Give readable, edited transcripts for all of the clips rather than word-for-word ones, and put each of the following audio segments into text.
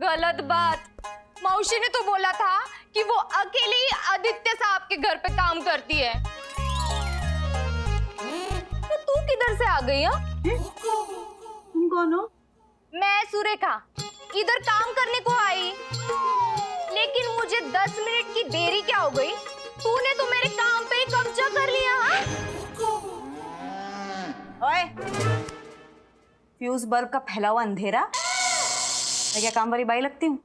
गलत बात। मौसी ने तो बोला था कि वो अकेले ही आदित्य साहब के घर पे काम करती है। तो तू किधर से आ गई? तुम कौन हो? मैं सुरेखा, इधर काम करने को आई, लेकिन मुझे 10 मिनट की देरी क्या हो गई? तूने तो मेरे काम पे ही कब्जा कर लिया। ओए, फ्यूज बल्ब का फैला हुआ अंधेरा, मैं क्या काम वाली बाई लगती हूँ?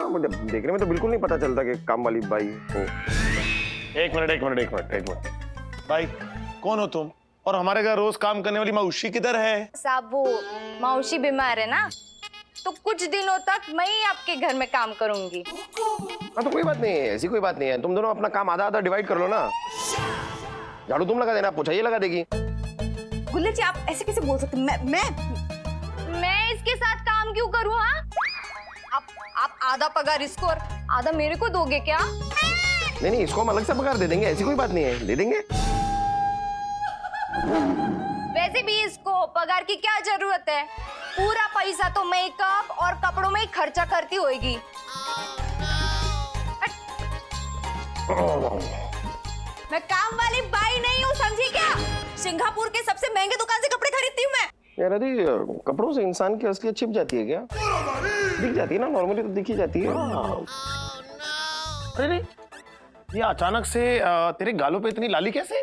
मुझे देखने में तो बिल्कुल नहीं पता चलता कि काम वाली बाई हो। एक मिनट भाई, कौन हो तुम? और हमारे घर रोज काम करने वाली मौसी किधर है? साहब वो मौसी बीमार है ना, तो कुछ दिनों तक मैं ही आपके घर में काम करूंगी। हाँ तो कोई बात नहीं है, ऐसी कोई बात नहीं है। तुम दोनों अपना काम आधा आधा डिवाइड कर लो ना। झाड़ू तुम लगा देना, पोछा ये लगा देगी। गुल्ले जी, आप ऐसे कैसे बोल सकते? मैं इसके साथ काम क्यों करूँ? हाँ, आप आधा पगार इसको और आधा मेरे को दोगे क्या? नहीं, इसको हम अलग से पगार दे देंगे, ऐसी कोई बात नहीं है, दे देंगे। वैसे भी इसको पगार की क्या जरूरत है? पूरा पैसा तो मेकअप और कपड़ों में ही खर्चा करती होगी। मैं काम वाली बाई नहीं हूँ, समझी क्या? सिंगापुर के सबसे महंगे दुकान से कपड़े खरीदती हूँ मैं। यार अरे कपड़ों से इंसान की असलियत छिप जाती है क्या? दिख जाती है ना, नॉर्मली तो दिख ही जाती है। अरे ये अचानक से तेरे गालों पे इतनी लाली कैसे?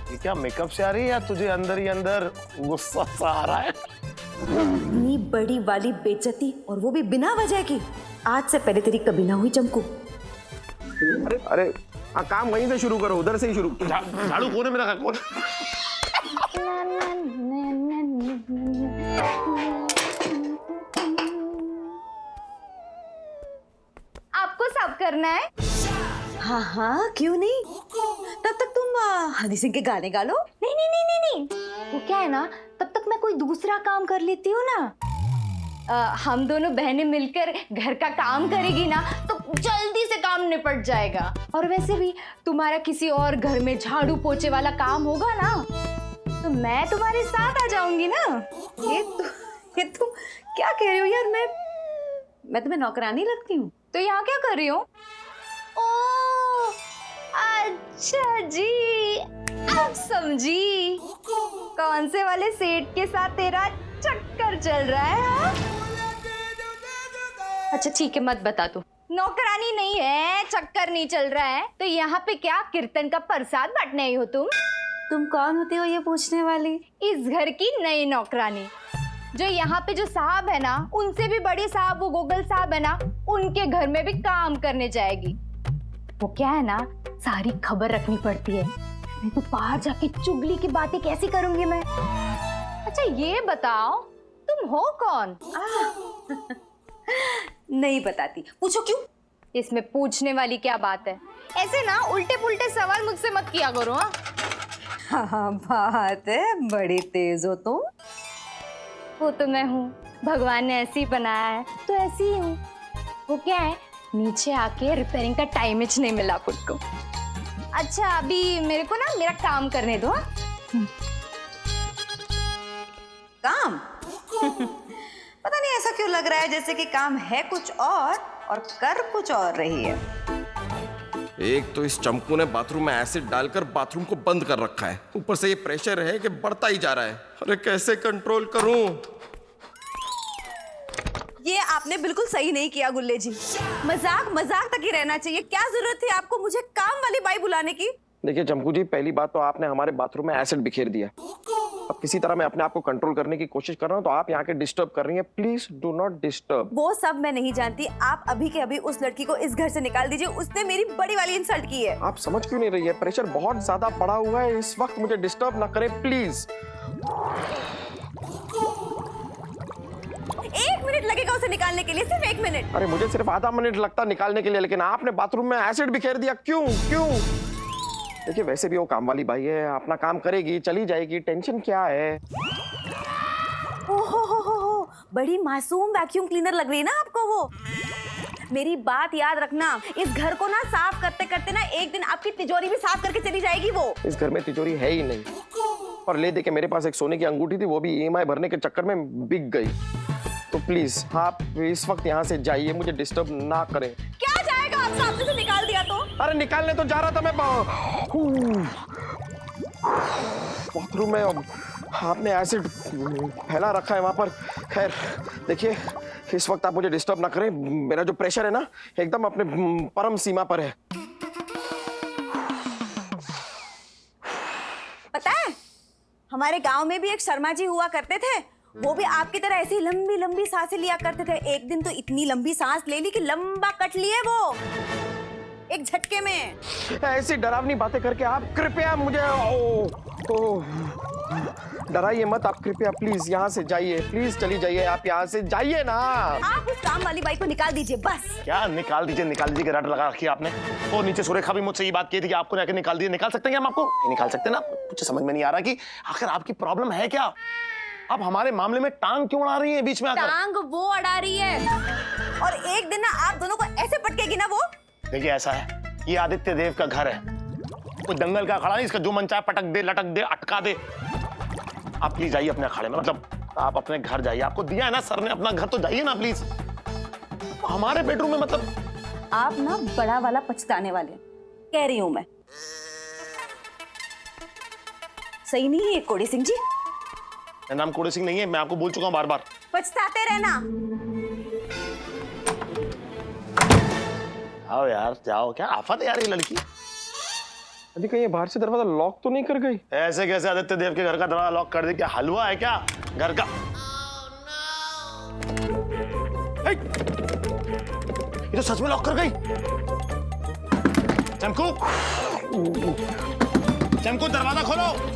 ये क्या मेकअप से आ रही है या तुझे अंदर ही अंदर गुस्सा सा आ रहा है? इतनी बड़ी वाली बेइज्जती, और वो भी बिना वजह की। आज से पहले तेरी कभी ना हुई चमकू। अरे हाँ, काम वहीं से शुरू करो, उधर से ही शुरू। झाड़ू कोने में रखा, कौन? आपको साफ करना है? हाँ, क्यों नहीं? तब तक तुम हनी सिंह के गाने गा लो। नहीं, वो क्या है ना, तब तक मैं कोई दूसरा काम कर लेती हूँ ना। हम दोनों बहनें मिलकर घर का काम करेगी ना, तो जल्दी से काम निपट जाएगा। और वैसे भी तुम्हारा किसी और घर में झाड़ू पोछे वाला काम होगा ना, तो मैं तुम्हारे साथ आ जाऊंगी ना। ये तुम क्या कह रही हो यार? मैं तुम्हें नौकरानी लगती हूँ? तो यहाँ क्या कर रही हो? ओह, अच्छा जी, अब समझी। कौन से वाले सेठ के साथ तेरा चक्कर चल रहा है? हाँ? अच्छा ठीक है, मत बता तू। नौकरानी नहीं है, चक्कर नहीं चल रहा है, तो यहाँ पे क्या कीर्तन का प्रसाद बांटने आई हो तुम? तुम कौन होती हो ये पूछने वाली? इस घर की नई नौकरानी, जो यहाँ पे जो साहब है ना, उनसे भी बड़े साहब वो गोगल साहब है ना, उनके घर में भी काम करने जाएगी। वो क्या है ना, सारी खबर रखनी पड़ती है, नहीं तो बाहर जाके चुगली की बातें कैसी करूंगी मैं। अच्छा ये बताओ, तुम हो कौन? नहीं बताती। पूछो क्यों? इसमें पूछने वाली क्या बात है? ऐसे ना उल्टे पुल्टे सवाल मुझसे मत किया करो। हाँ, बात है, बड़ी तेज हो तुम। वो तो मैं हूँ, भगवान ने ऐसी बनाया है तो ऐसी ही हूँ। वो क्या है, नीचे आके रिपेयरिंग का टाइम ही नहीं मिला खुद को। अच्छा अभी मेरे को ना मेरा काम करने दो। काम? पता नहीं ऐसा क्यों लग रहा है जैसे कि काम है कुछ और कर कुछ और रही है। एक तो इस चंपू ने बाथरूम में एसिड डालकर बाथरूम को बंद कर रखा है, ऊपर से ये प्रेशर है कि बढ़ता ही जा रहा है। अरे कैसे कंट्रोल करूं? ये आपने बिल्कुल सही नहीं किया गुल्ले जी। मजाक तक ही रहना चाहिए। क्या जरूरत थी आपको मुझे काम वाली बाई बुलाने की? देखिए चंपू जी, पहली बात तो आपने हमारे बाथरूम में एसिड बिखेर दिया। अब किसी तरह मैं अपने आप को कंट्रोल करने की कोशिश कर रहा हूँ, तो आप यहाँ के डिस्टर्ब कर रही हैं। Please do not disturb. वो सब मैं नहीं जानती। आप अभी के अभी उस लड़की को इस घर से निकाल दीजिए। उसने मेरी बड़ी वाली इंसल्ट की है। आप समझ क्यों नहीं रही है? प्रेशर बहुत ज्यादा पड़ा हुआ है इस वक्त, मुझे डिस्टर्ब ना करें प्लीज। 1 मिनट लगेगा उसे निकालने के लिए, सिर्फ 1 मिनट। अरे मुझे सिर्फ आधा मिनट लगता निकालने के लिए, लेकिन आपने बाथरूम में एसिड बिखेर दिया। क्यों? देखिए वैसे भी वो काम वाली भाई है, अपना काम करेगी, चली जाएगी, टेंशन क्या है? ओहो, बड़ी मासूम वैक्यूम क्लीनर लग रही है ना आपको वो। मेरी बात याद रखना, इस घर को ना साफ करते करते ना एक दिन आपकी तिजोरी भी साफ करके चली जाएगी वो। इस घर में तिजोरी है ही नहीं। और ले दे के मेरे पास एक सोने की अंगूठी थी, वो भी EMI भरने के चक्कर में बिक गई। तो प्लीज आप इस वक्त यहाँ से जाइए, मुझे डिस्टर्ब ना करें। क्या जाएगा, आप सामने से निकाल दिया तो? अरे निकालने तो जा रहा था मैं बाथरूम में। आपने एसिड फैला रखा है वहां पर। खैर देखिए, इस वक्त आप मुझे डिस्टर्ब ना करें, मेरा जो प्रेशर है ना एकदम अपने परम सीमा पर है। पता है, हमारे गांव में भी एक शर्मा जी हुआ करते थे। वो भी आपकी तरह ऐसी लंबी लंबी सांसें लिया करते थे। एक दिन तो इतनी लंबी सांस ले ली कि लंबा कट लिए वो एक झटके में। ऐसी डरावनी बातें करके आप कृपया मुझे डराइए मत। आप कृपया प्लीज यहाँ से जाइए, प्लीज चली जाइए, आप यहाँ से जाइए ना। आप उस काम वाली बाई को निकाल दीजिए बस। क्या निकाल दीजिए रट लगा रखी है आपने। वो नीचे सुरेखा भी मुझसे ये बात की थी कि आपको जाके निकाल दीजिए। निकाल सकते हैं हम आपको? नहीं निकाल सकते ना। मुझे समझ में नहीं आ रहा कि आखिर आपकी प्रॉब्लम है क्या। आप हमारे मामले में टांग क्यों अड़ा रही है बीच में आकर? टांग वो अड़ा रही है, और एक दिन ना आप दोनों को ऐसे पटकेगी ना वो। देखिए ऐसा है, ये आदित्य देव का घर है, कोई दंगल का अखाड़ा नहीं। इसका जो मन चाहे पटक दे, लटक दे, अटका दे। आप प्लीज जाइए अपने अखाड़े में, मतलब आप अपने घर जाइए। आपको दिया है ना सर ने अपना घर, तो जाइए ना प्लीज। हमारे बेडरूम में मतलब आप ना बड़ा वाला पछताने वाले कह रही हूं मैं। सही नहीं है कोड़ी सिंह जी। मेरा नाम कोड़ी सिंह नहीं है, मैं आपको बोल चुका हूं बार बार। पछताते रहना। आओ यार जाओ, क्या आफत है यार ये लड़की। अजी कहीं ये बाहर से दरवाजा लॉक तो नहीं कर गई? ऐसे कैसे आदित्य देव के घर का दरवाजा लॉक कर दे? क्या हलवा है क्या घर का? ये तो सच में लॉक कर गई। चमकू, चमकू दरवाजा खोलो।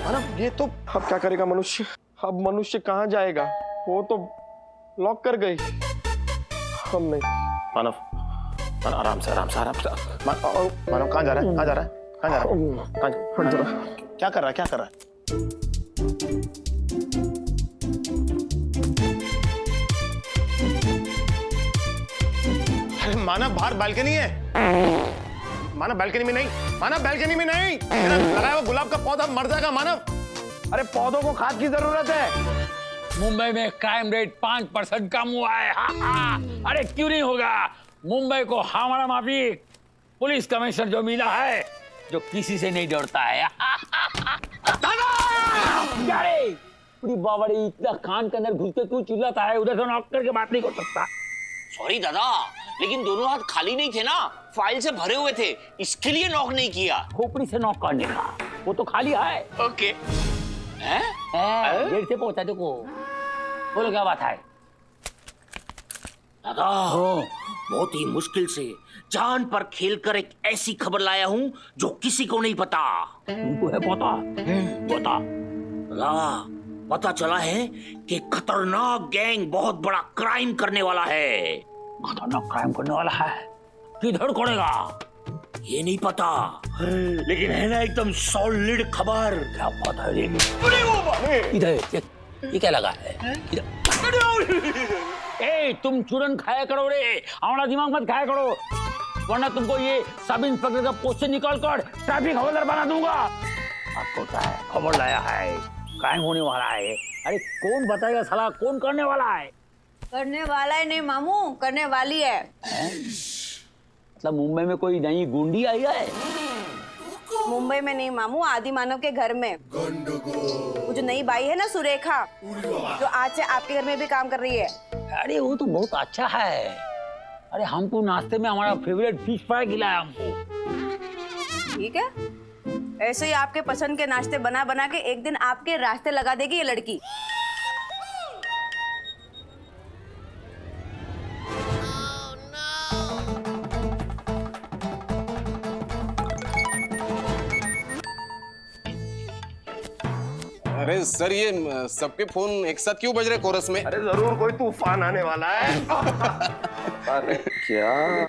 अरे ये तो अब क्या करेगा मनुष्य? अब मनुष्य कहाँ जाएगा? वो तो लॉक कर गई। हम नहीं। मानव, आराम से मानव कहाँ जा रहा है? कहाँ जा रहा है? कहाँ जा रहा है? क्या कर रहा है? क्या कर रहा है? अरे मानव बाहर बालकनी है। मानव बालकनी में नहीं, मानव बालकनी में नहीं। लगाया हुआ गुलाब का पौधा मर जाएगा मानव। अरे पौधों को खाद की जरूरत है। मुंबई में क्राइम रेट 5% कम हुआ है। अरे क्यों नहीं होगा? मुंबई को हमारा माफिक पुलिस कमिश्नर जो मिला है, जो किसी से नहीं डरता है। क्या रे? पूरी बावड़ी इतना कान के अंदर घुस के क्यों चिल्लाता है? उधर से नॉक करके बात नहीं कर सकता। सॉरी दादा, लेकिन दोनों हाथ खाली नहीं थे ना, फाइल से भरे हुए थे, इसके लिए नॉक नहीं किया। खोपड़ी से नॉक करने का, वो तो खाली है। ओके। देर से पहुंचा देखो। बोलो क्या बात है? दादा, बहुत ही मुश्किल से जान पर खेलकर एक ऐसी खबर लाया हूं जो किसी को नहीं पता। तुमको है पता? बता दादा, पता चला है कि खतरनाक गैंग बहुत बड़ा क्राइम करने वाला है। खतरनाक क्राइम करने वाला है? किधर करेगा ये नहीं पता, लेकिन है ना एकदम सॉलिड खबर। क्या बात है? इधर ये क्या लगा है? ए, तुम चूरन खाया करो रे, हमारा दिमाग मत खाया करो, वरना तुमको ये सब इंस्पेक्टर का पोस्ट से निकाल कर ट्रैफिक हवलदार बना दूंगा। आपको क्या है? खबर लाया है, क्राइम होने वाला है। अरे कौन बताएगा साला, कौन करने वाला है? करने वाला है नहीं मामू, करने वाली है। मतलब मुंबई में कोई नई गुंडी आई है? मुंबई में नहीं मामू, आदि मानव के घर में। वो जो नई बाई है ना सुरेखा, जो आज से आपके घर में भी काम कर रही है। अरे वो तो बहुत अच्छा है। अरे हमको नाश्ते में हमारा फेवरेट फिश फ्राई खिलाया हमको। ठीक है, ऐसे ही आपके पसंद के नाश्ते बना बना के एक दिन आपके रास्ते लगा देगी ये लड़की। अरे सर, ये सबके फोन एक साथ क्यों बज रहे कोरस में? अरे जरूर कोई तूफान आने वाला है। अरे क्या?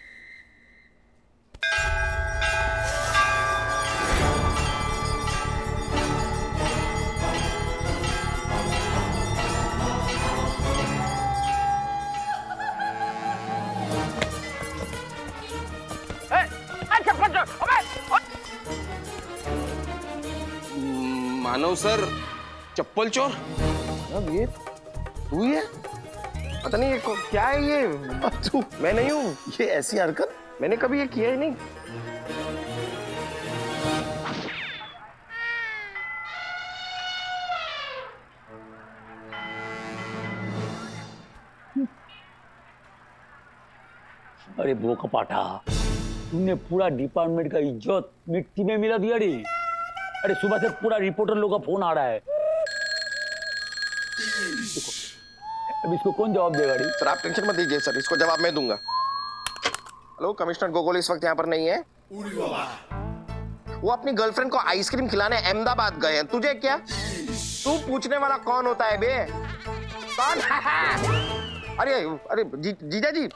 मानव सर, चप्पल चोर? अब ये तू ही है? पता नहीं ये क्या है ये? तू? मैं नहीं हूँ। ये ऐसी हरकत मैंने कभी ये किया ही नहीं। अरे वो कपाटा, तुमने पूरा डिपार्टमेंट का इज्जत मिट्टी में मिला दिया रे। अरे सुबह से पूरा रिपोर्टर लोग का फोन आ रहा है। अब इसको कौन जवाब देगा रे? सर आप टेंशन मत लीजिए सर, इसको जवाब मैं दूंगा। हेलो, कमिश्नर गोगोल इस वक्त यहाँ पर नहीं है। वो अपनी गर्लफ्रेंड को आइसक्रीम खिलाने अहमदाबाद गए हैं। तुझे क्या? तू पूछने वाला कौन होता है बे? कौन? अरे अरे जीजा जी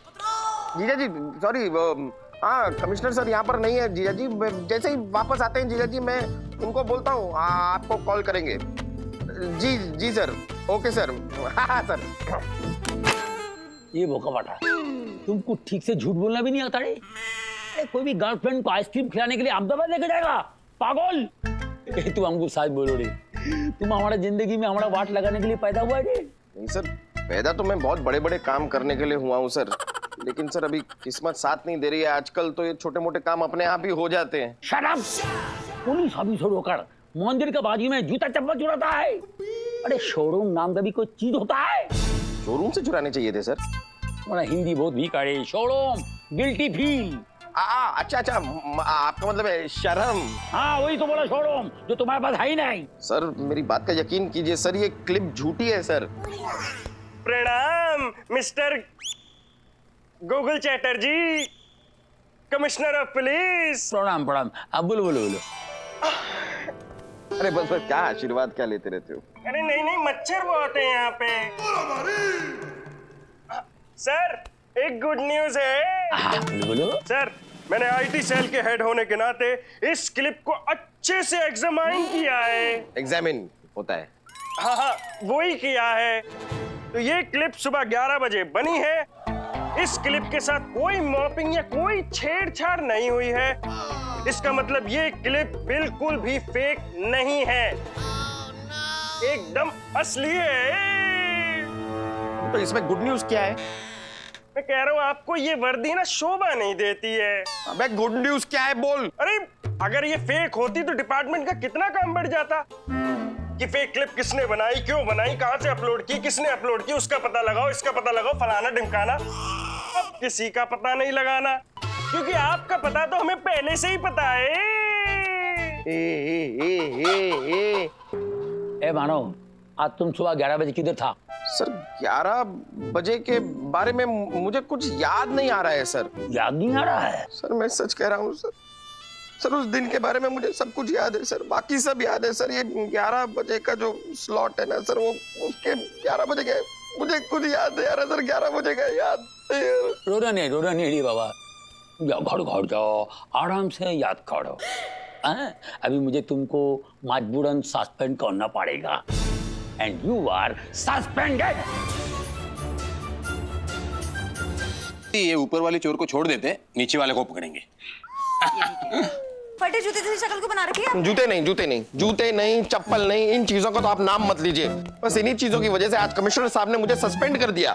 सॉरी, हाँ कमिश्नर सर यहाँ पर नहीं है जीजा जी। जैसे ही वापस आते हैं जीजा जी मैं उनको बोलता हूँ आपको कॉल करेंगे। जी सर, ओके सर। हाँ सर। ये बोका बाटा, तुमको ठीक से झूठ बोलना भी नहीं आता रे। कोई भी गर्लफ्रेंड को आइसक्रीम खिलाने के लिए अहमदाबाद लेके जाएगा? पागल। तुम हमको सच बोलो रे, तुम हमारा जिंदगी में हमारा वाट लगाने के लिए पैदा हुआ है? नहीं सर, पैदा तो मैं बहुत बड़े बड़े काम करने के लिए हुआ हूँ सर, लेकिन सर अभी किस्मत साथ नहीं दे रही है। आजकल तो ये छोटे मोटे काम अपने आप ही हो जाते हैं। Shut up! पुलिस ऑफिसर होकर मंदिर के बाजू में जूता चप्पल चुराता है। अरे शोरूम नाम का भी कोई चीज होता है? शोरूम से चुराने चाहिए थे सर। तुम्हारा हिंदी बहुत वीक है। Showroom, guilty feel. अच्छा आपका मतलब है शर्म। हाँ वही तो बोला, शोरूम जो तुम्हारे पास है ही नहीं। सर मेरी बात का यकीन कीजिए सर, ये क्लिप झूठी है सर। प्रणाम mister Google Chatterjee, commissioner of police. प्रणाम प्रणाम। अब बोलो। अरे बस क्या आशीर्वाद क्या लेते रहते हो? अरे नहीं मच्छर बहुत है यहाँ पे। सर एक गुड न्यूज है। बोलो। सर मैंने आईटी सेल के हेड होने के नाते इस क्लिप को अच्छे से एग्जामाइन किया है। एग्जामिन होता है? हाँ वही किया है। तो ये क्लिप सुबह 11 बजे बनी है। इस क्लिप के साथ कोई मॉपिंग या कोई छेड़छाड़ नहीं हुई है। इसका मतलब ये क्लिप बिल्कुल भी फेक नहीं है, एकदम असली है। तो इसमें गुड न्यूज क्या है? मैं कह रहा हूँ आपको ये वर्दी ना शोभा नहीं देती है। अबे गुड न्यूज क्या है बोल। अरे अगर ये फेक होती तो डिपार्टमेंट का कितना काम बढ़ जाता। कि फेक क्लिप किसने बनाई, क्यों बनाई, कहां से अपलोड की, किसने अपलोड की, उसका पता लगाओ, इसका पता लगाओ, फलाना ढिमकाना। अब किसी का पता नहीं लगाना, क्योंकि आपका पता तो हमें पहले से ही पता है। ए मानो, आज तुम सुबह 11 बजे किधर था? सर 11 बजे के बारे में मुझे कुछ याद नहीं आ रहा है सर। याद नहीं आ रहा है? सर मैं सच कह रहा हूँ सर उस दिन के बारे में मुझे सब कुछ याद है सर, बाकी सब याद है सर। ये 11 बजे का जो स्लॉट है ना सर, वो उसके 11 बजे गए मुझे कुछ याद नहीं आ रहा सर। 11 बजे गए याद। रोना नहीं रे बाबा, घर जाओ, आराम से याद करो। अभी मुझे तुमको मजबूरन सस्पेंड करना पड़ेगा, एंड यू आर सस्पेंडेड। ये ऊपर वाले चोर को छोड़ देते हैं, नीचे वाले को पकड़ेंगे। फटे जूते जैसी शक्ल को बना रखी है। जूते नहीं, चप्पल नहीं, इन चीजों का तो आप नाम मत लीजिए। बस इन्हीं चीजों की वजह से आज कमिश्नर साहब ने मुझे सस्पेंड कर दिया।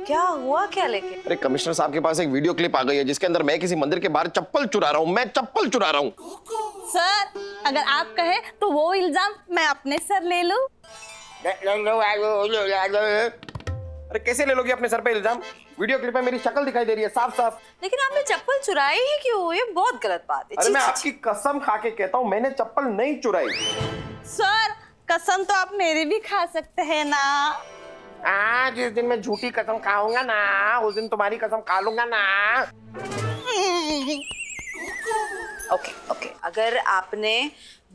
क्या हुआ क्या लेकिन? अरे कमिश्नर साहब के पास एक वीडियो क्लिप आ गई है जिसके अंदर मैं किसी मंदिर के बाहर चप्पल चुरा रहा हूँ। मैं चप्पल चुरा रहा हूँ। सर अगर आप कहे तो वो इल्जाम मैं अपने सर ले लूं। अरे कैसे ले लोगे अपने सर पे इल्जाम? वीडियो क्लिप में मेरी शक्ल दिखाई दे रही है साफ साफ। लेकिन आपने चप्पल चुराई ही क्यों? ये बहुत गलत बात है। अरे मैं आपकी कसम खा के कहता हूँ मैंने चप्पल नहीं चुराई। सर कसम तो आप मेरी भी खा सकते हैं ना। जिस दिन मैं झूठी कसम खाऊंगा ना, उस दिन तुम्हारी कसम खा लूंगा ना। ओके अगर आपने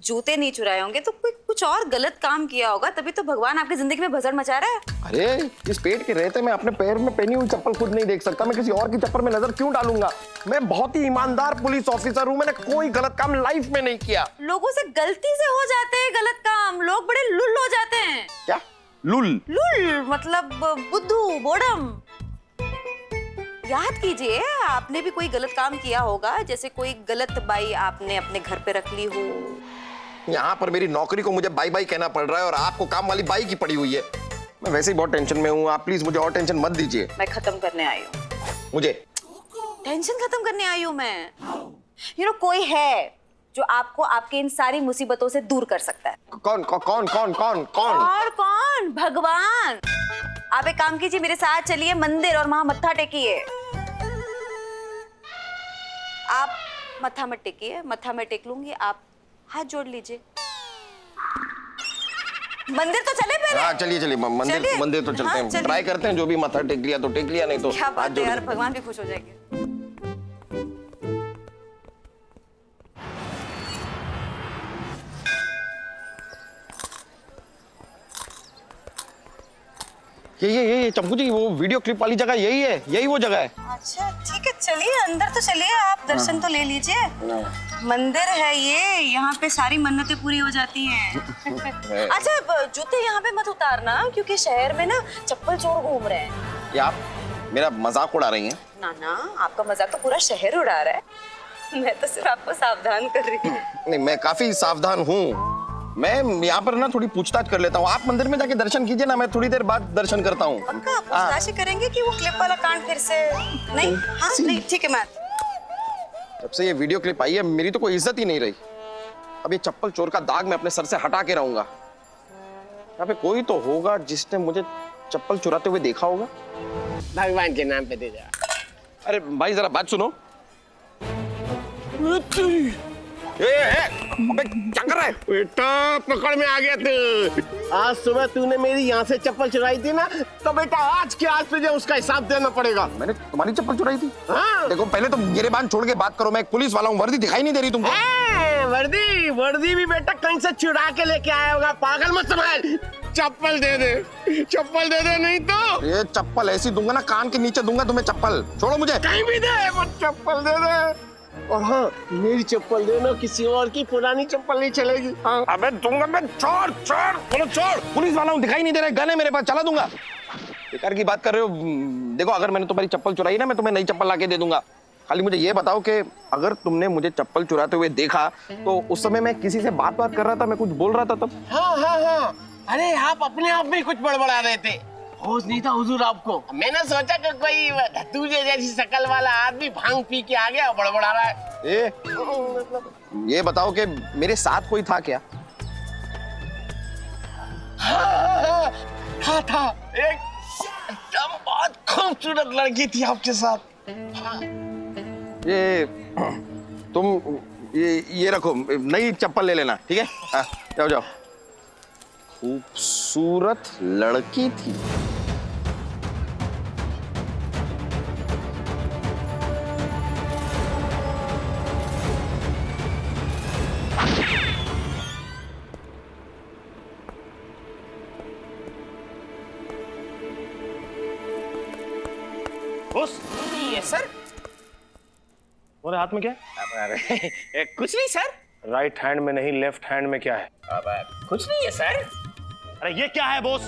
जूते नहीं चुराए होंगे तो कोई कुछ और गलत काम किया होगा, तभी तो भगवान आपकी जिंदगी में भसड़ मचा रहा है। अरे इस पेट के रहते मैं अपने पैर में पहनी हुई चप्पल खुद नहीं देख सकता, मैं किसी और की चप्पल में नजर क्यों डालूंगा? मैं बहुत ही ईमानदार पुलिस ऑफिसर हूँ, मैंने कोई गलत काम लाइफ में नहीं किया। लोगों से गलती से हो जाते हैं गलत काम, लोग बड़े लुल हो जाते हैं। क्या लुल? मतलब बुद्धू, बोडम। याद कीजिए आपने भी कोई गलत काम किया होगा, जैसे कोई गलत बाई आपने अपने घर पे रख ली हो, यहाँ पर मेरी नौकरी को मुझे बाई बाई कहना पड़ रहा है और आपको काम वाली बाई की पड़ी हुई है। मैं वैसे ही बहुत टेंशन में हूँ, आप प्लीज मुझे और टेंशन मत दीजिए। मैं खत्म करने आई हूँ। मुझे टेंशन खत्म करने आई हूँ मैं। कोई है जो आपको आपके इन सारी मुसीबतों से दूर कर सकता है। कौन कौन कौन कौन कौन कौन? और कौन? भगवान। आप एक काम कीजिए, मेरे साथ चलिए मंदिर और वहां मत्था टेकिए। आप मत्था मत टेकिए, मत्था मैं टेक लूंगी, आप हाथ जोड़ लीजिए। मंदिर तो चले पहले। हाँ चलिए चलिए, मंदिर मंदिर तो चलते हैं, ट्राई करते हैं। जो भी माथा टेक लिया तो टेक लिया, नहीं तो क्या हाथ बात है जोड़ यार, लें। भगवान भी खुश हो जाएंगे। ये चंपू जी, वो वीडियो क्लिप वाली जगह यही है, यही वो जगह है। अच्छा ठीक है, चलिए अंदर तो चलिए, आप दर्शन तो ले लीजिए। मंदिर है ये, यहाँ पे सारी मन्नतें पूरी हो जाती हैं। अच्छा जूते यहाँ पे मत उतारना, क्योंकि शहर में ना चप्पल चोर घूम रहे हैं। ये आप मेरा मजाक उड़ा रही हैं? ना ना, आपका मजाक तो पूरा शहर उड़ा रहा है। मैं तो सिर्फ आपको सावधान कर रही हूँ। नहीं, मैं काफी सावधान हूँ। मैं यहाँ पर ना थोड़ी पूछताछ कर लेता हूँ। आप मंदिर में जाके दर्शन कीजिए ना, मैं थोड़ी देर बाद दर्शन करता हूँ। पक्का पूछताछ करेंगे कि वो क्लिप वाला कांड फिर से नहीं? हाँ नहीं, ठीक है। मैं जब से ये वीडियो क्लिप आई है, मेरी तो कोई इज्जत ही नहीं रही। अब ये चप्पल चोर का दाग मैं अपने सर से हटा के रहूंगा। यहाँ पे कोई तो होगा जिसने मुझे चप्पल चुराते हुए देखा होगा। भगवान के नाम पे दे दे। अरे भाई जरा बात सुनो। अबे क्या कर रहा है? बेटा पकड़ में आ गया तू। आज सुबह तूने मेरी यहाँ से चप्पल चुराई थी ना, तो बेटा आज के आज तुझे उसका हिसाब देना पड़ेगा। मैंने तुम्हारी चप्पल चुराई थी? हाँ। देखो पहले तो गिरेबान छोड़ के बात करो। मैं एक पुलिस वाला हूँ, वर्दी दिखाई नहीं दे रही तुमको? वर्दी भी बेटा कहीं से चुरा के लेके आया होगा, पागल मत समझ। चप्पल दे दे, चप्पल दे दे, नहीं तो ये चप्पल ऐसी दूंगा ना, कान के नीचे दूंगा तुम्हें चप्पल। छोड़ो मुझे। कहीं भी दे, वो चप्पल दे दे। और हाँ, मेरी चप्पल देना, किसी और की पुरानी चप्पल नहीं चलेगी। हाँ। अबे दूंगा मैं। छोड़ छोड़, बोलो छोड़। पुलिस वाला हूँ, दिखाई नहीं दे रहा है, गन है मेरे पास, चला दूंगा। बेकार की बात कर रहे हो। देखो अगर मैंने तुम्हारी चप्पल चुराई ना, मैं तुम्हें नई चप्पल लाके दे दूंगा। खाली मुझे ये बताओ कि अगर तुमने मुझे चप्पल चुराते हुए देखा तो उस समय मैं किसी से बात कर रहा था, मैं कुछ बोल रहा था तब? हाँ हाँ हाँ, अरे आप अपने आप में कुछ बड़बड़ा रहे थे। होश नहीं था हुजूर आपको। मैंने सोचा कि कोई तुझे जैसी शक्ल वाला आदमी भांग पी के आ गया और बड़बड़ा रहा है। ये बताओ कि मेरे साथ कोई था क्या? हाँ था, एक एकदम बहुत खूबसूरत लड़की थी आपके साथ। ये तुम ये रखो, नई चप्पल ले लेना, ठीक है? हाँ, जाओ जाओ। खूबसूरत लड़की थी। बॉस, ये सर। तुम्हारे हाथ में क्या है? अरे कुछ नहीं सर। राइट हैंड में नहीं, लेफ्ट हैंड में क्या है? कुछ नहीं है सर। अरे ये क्या है बॉस?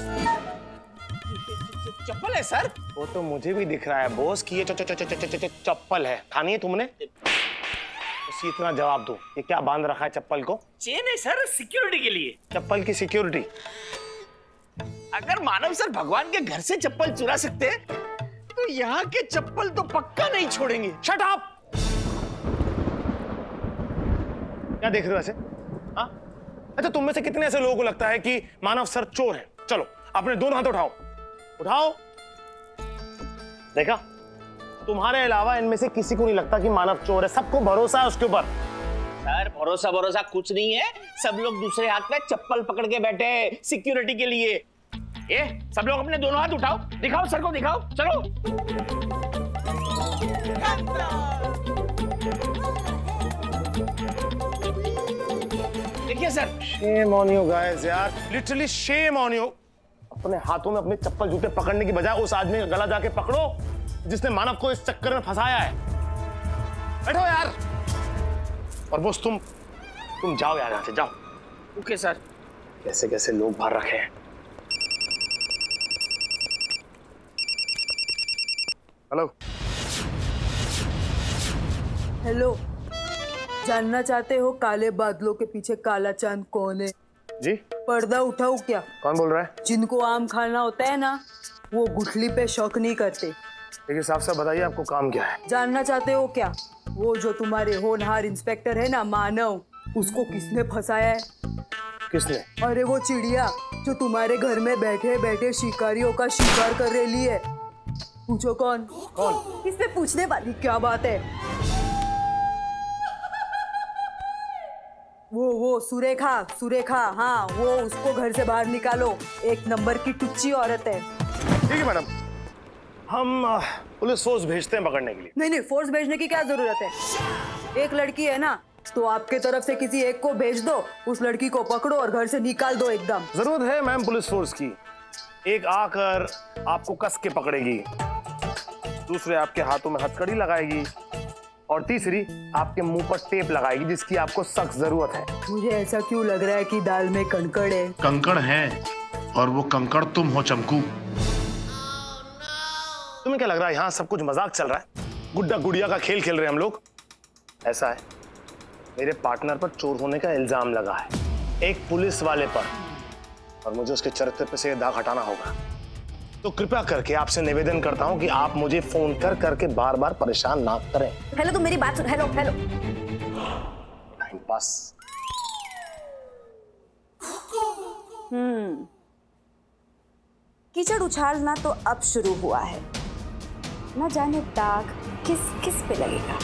चप्पल है सर। वो तो मुझे भी दिख रहा है बॉस कि ये चप्पल है। खानी है तुमने? बस इतना जवाब दो, ये क्या बांध रखा है चप्पल को? चेन है सर, सिक्योरिटी के लिए। चप्पल की सिक्योरिटी? अगर मानव सर भगवान के घर से चप्पल चुरा सकते तो यहाँ के चप्पल तो पक्का नहीं छोड़ेंगे। Shut up! क्या देख रहे हो ऐसे? हाँ? अच्छा, तुम में से कितने ऐसे लोगों को लगता है कि मानव सर चोर है? चलो अपने दोनों हाथ उठाओ, उठाओ। देखा, तुम्हारे अलावा इनमें से किसी को नहीं लगता कि मानव चोर है। सबको भरोसा है उसके ऊपर। सर भरोसा कुछ नहीं है। सब लोग दूसरे हाथ में चप्पल पकड़ के बैठे हैं सिक्योरिटी के लिए। ये सब लोग अपने दोनों हाथ उठाओ, दिखाओ सर को, दिखाओ। चलो देखिए sir. Shame on you guys यार, लिटरली शेम ऑन यू। अपने हाथों में अपने चप्पल जूते पकड़ने की बजाय उस आदमी का गला जाके पकड़ो जिसने मानव को इस चक्कर में फंसाया है। बैठो यार। और बॉस तुम जाओ यार, यहाँ से जाओ। Okay sir. कैसे कैसे लोग भर रखे हैं। Hello hello. जानना चाहते हो काले बादलों के पीछे काला चांद कौन है? जी पर्दा उठाऊं क्या? कौन बोल रहा है? जिनको आम खाना होता है ना, वो गुठली पे शक नहीं करते। देखिए साहब साहब बताइए आपको काम क्या है? जानना चाहते हो क्या? वो जो तुम्हारे होनहार इंस्पेक्टर है ना मानव, उसको किसने फंसाया है? किसने? अरे वो चिड़िया जो तुम्हारे घर में बैठे बैठे शिकारियों का शिकार कर रही है। पूछो कौन? कौन? इसमें पूछने वाली क्या बात है? वो सुरेखा सुरेखा, हाँ वो, उसको घर से बाहर निकालो। एक नंबर की टुच्ची औरत है। ठीक है मैडम, हम पुलिस फोर्स भेजते हैं पकड़ने के लिए। नहीं, फोर्स भेजने की क्या जरूरत है? एक लड़की है ना, तो आपके तरफ से किसी एक को भेज दो, उस लड़की को पकड़ो और घर से निकाल दो एकदम। जरूरत है मैम पुलिस फोर्स की। एक आकर आपको कस के पकड़ेगी, दूसरे आपके हाथों में हथकड़ी लगाएगी, और तीसरी आपके मुंह पर टेप लगाएगी जिसकी आपको सख्त जरूरत है। मुझे ऐसा क्यों लग रहा है कि दाल में कंकड़ है? कंकड़ है, और वो कंकड़ तुम हो चमकू। तुम्हें क्या लग रहा है यहाँ सब कुछ मजाक चल रहा है? गुड्डा गुड़िया का खेल खेल रहे हैं हम लोग? ऐसा है, मेरे पार्टनर पर चोर होने का इल्जाम लगा है, एक पुलिस वाले पर, और मुझे उसके चरित्र पर से दाग हटाना होगा। तो कृपया करके आपसे निवेदन करता हूं कि आप मुझे फोन कर करके बार बार परेशान ना करें। हेलो, तुम मेरी बात सुन। Hello hello. Time pass. कीचड़ उछालना तो अब शुरू हुआ है, न जाने दाग किस किस पे लगेगा।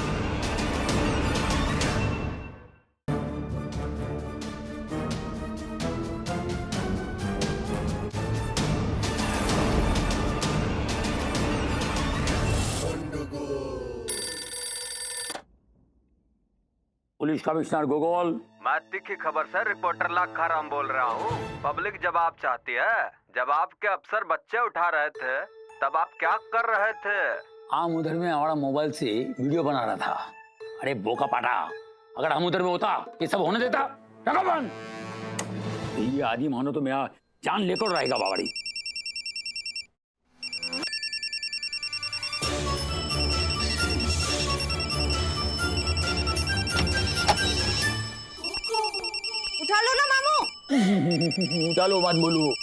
Police commissioner गोगोल। मैं तीखी खबर से रिपोर्टर लाखा राम बोल रहा हूँ। पब्लिक जवाब चाहती है। जब आपके अफसर बच्चे उठा रहे थे तब आप क्या कर रहे थे? हम उधर में हमारा मोबाइल से वीडियो बना रहा था। अरे बोका पाटा, अगर हम उधर में होता ये सब होने देता? ये आदि मानो तो मेरा जान लेकर रहेगा बावड़ी। उठा लो ना मामू। उठा लो मत बोलो।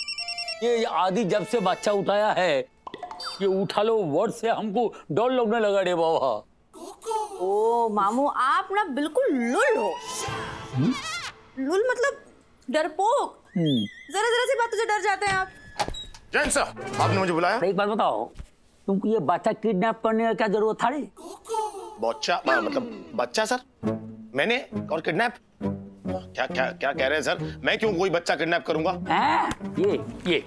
ये आदि जब से बच्चा उठाया है, ये उठा लो वर्ड से हमको डर लगने लगा रे बाबा। ओ मामू, आप ना बिल्कुल लुल हो। लुल मतलब डरपोक। जरा जरा सी बातों से डर जाते हैं आप। जैन सर, आपने मुझे बुलाया? एक बात बताओ, तुमको ये बच्चा किडनैप करने का क्या जरूरत था रे? बच्चा मतलब बच्चा सर? मैंने? और किडनैप? क्या क्या क्या कह रहे हैं सर? मैं क्यों कोई बच्चा किडनैप करूंगा? ये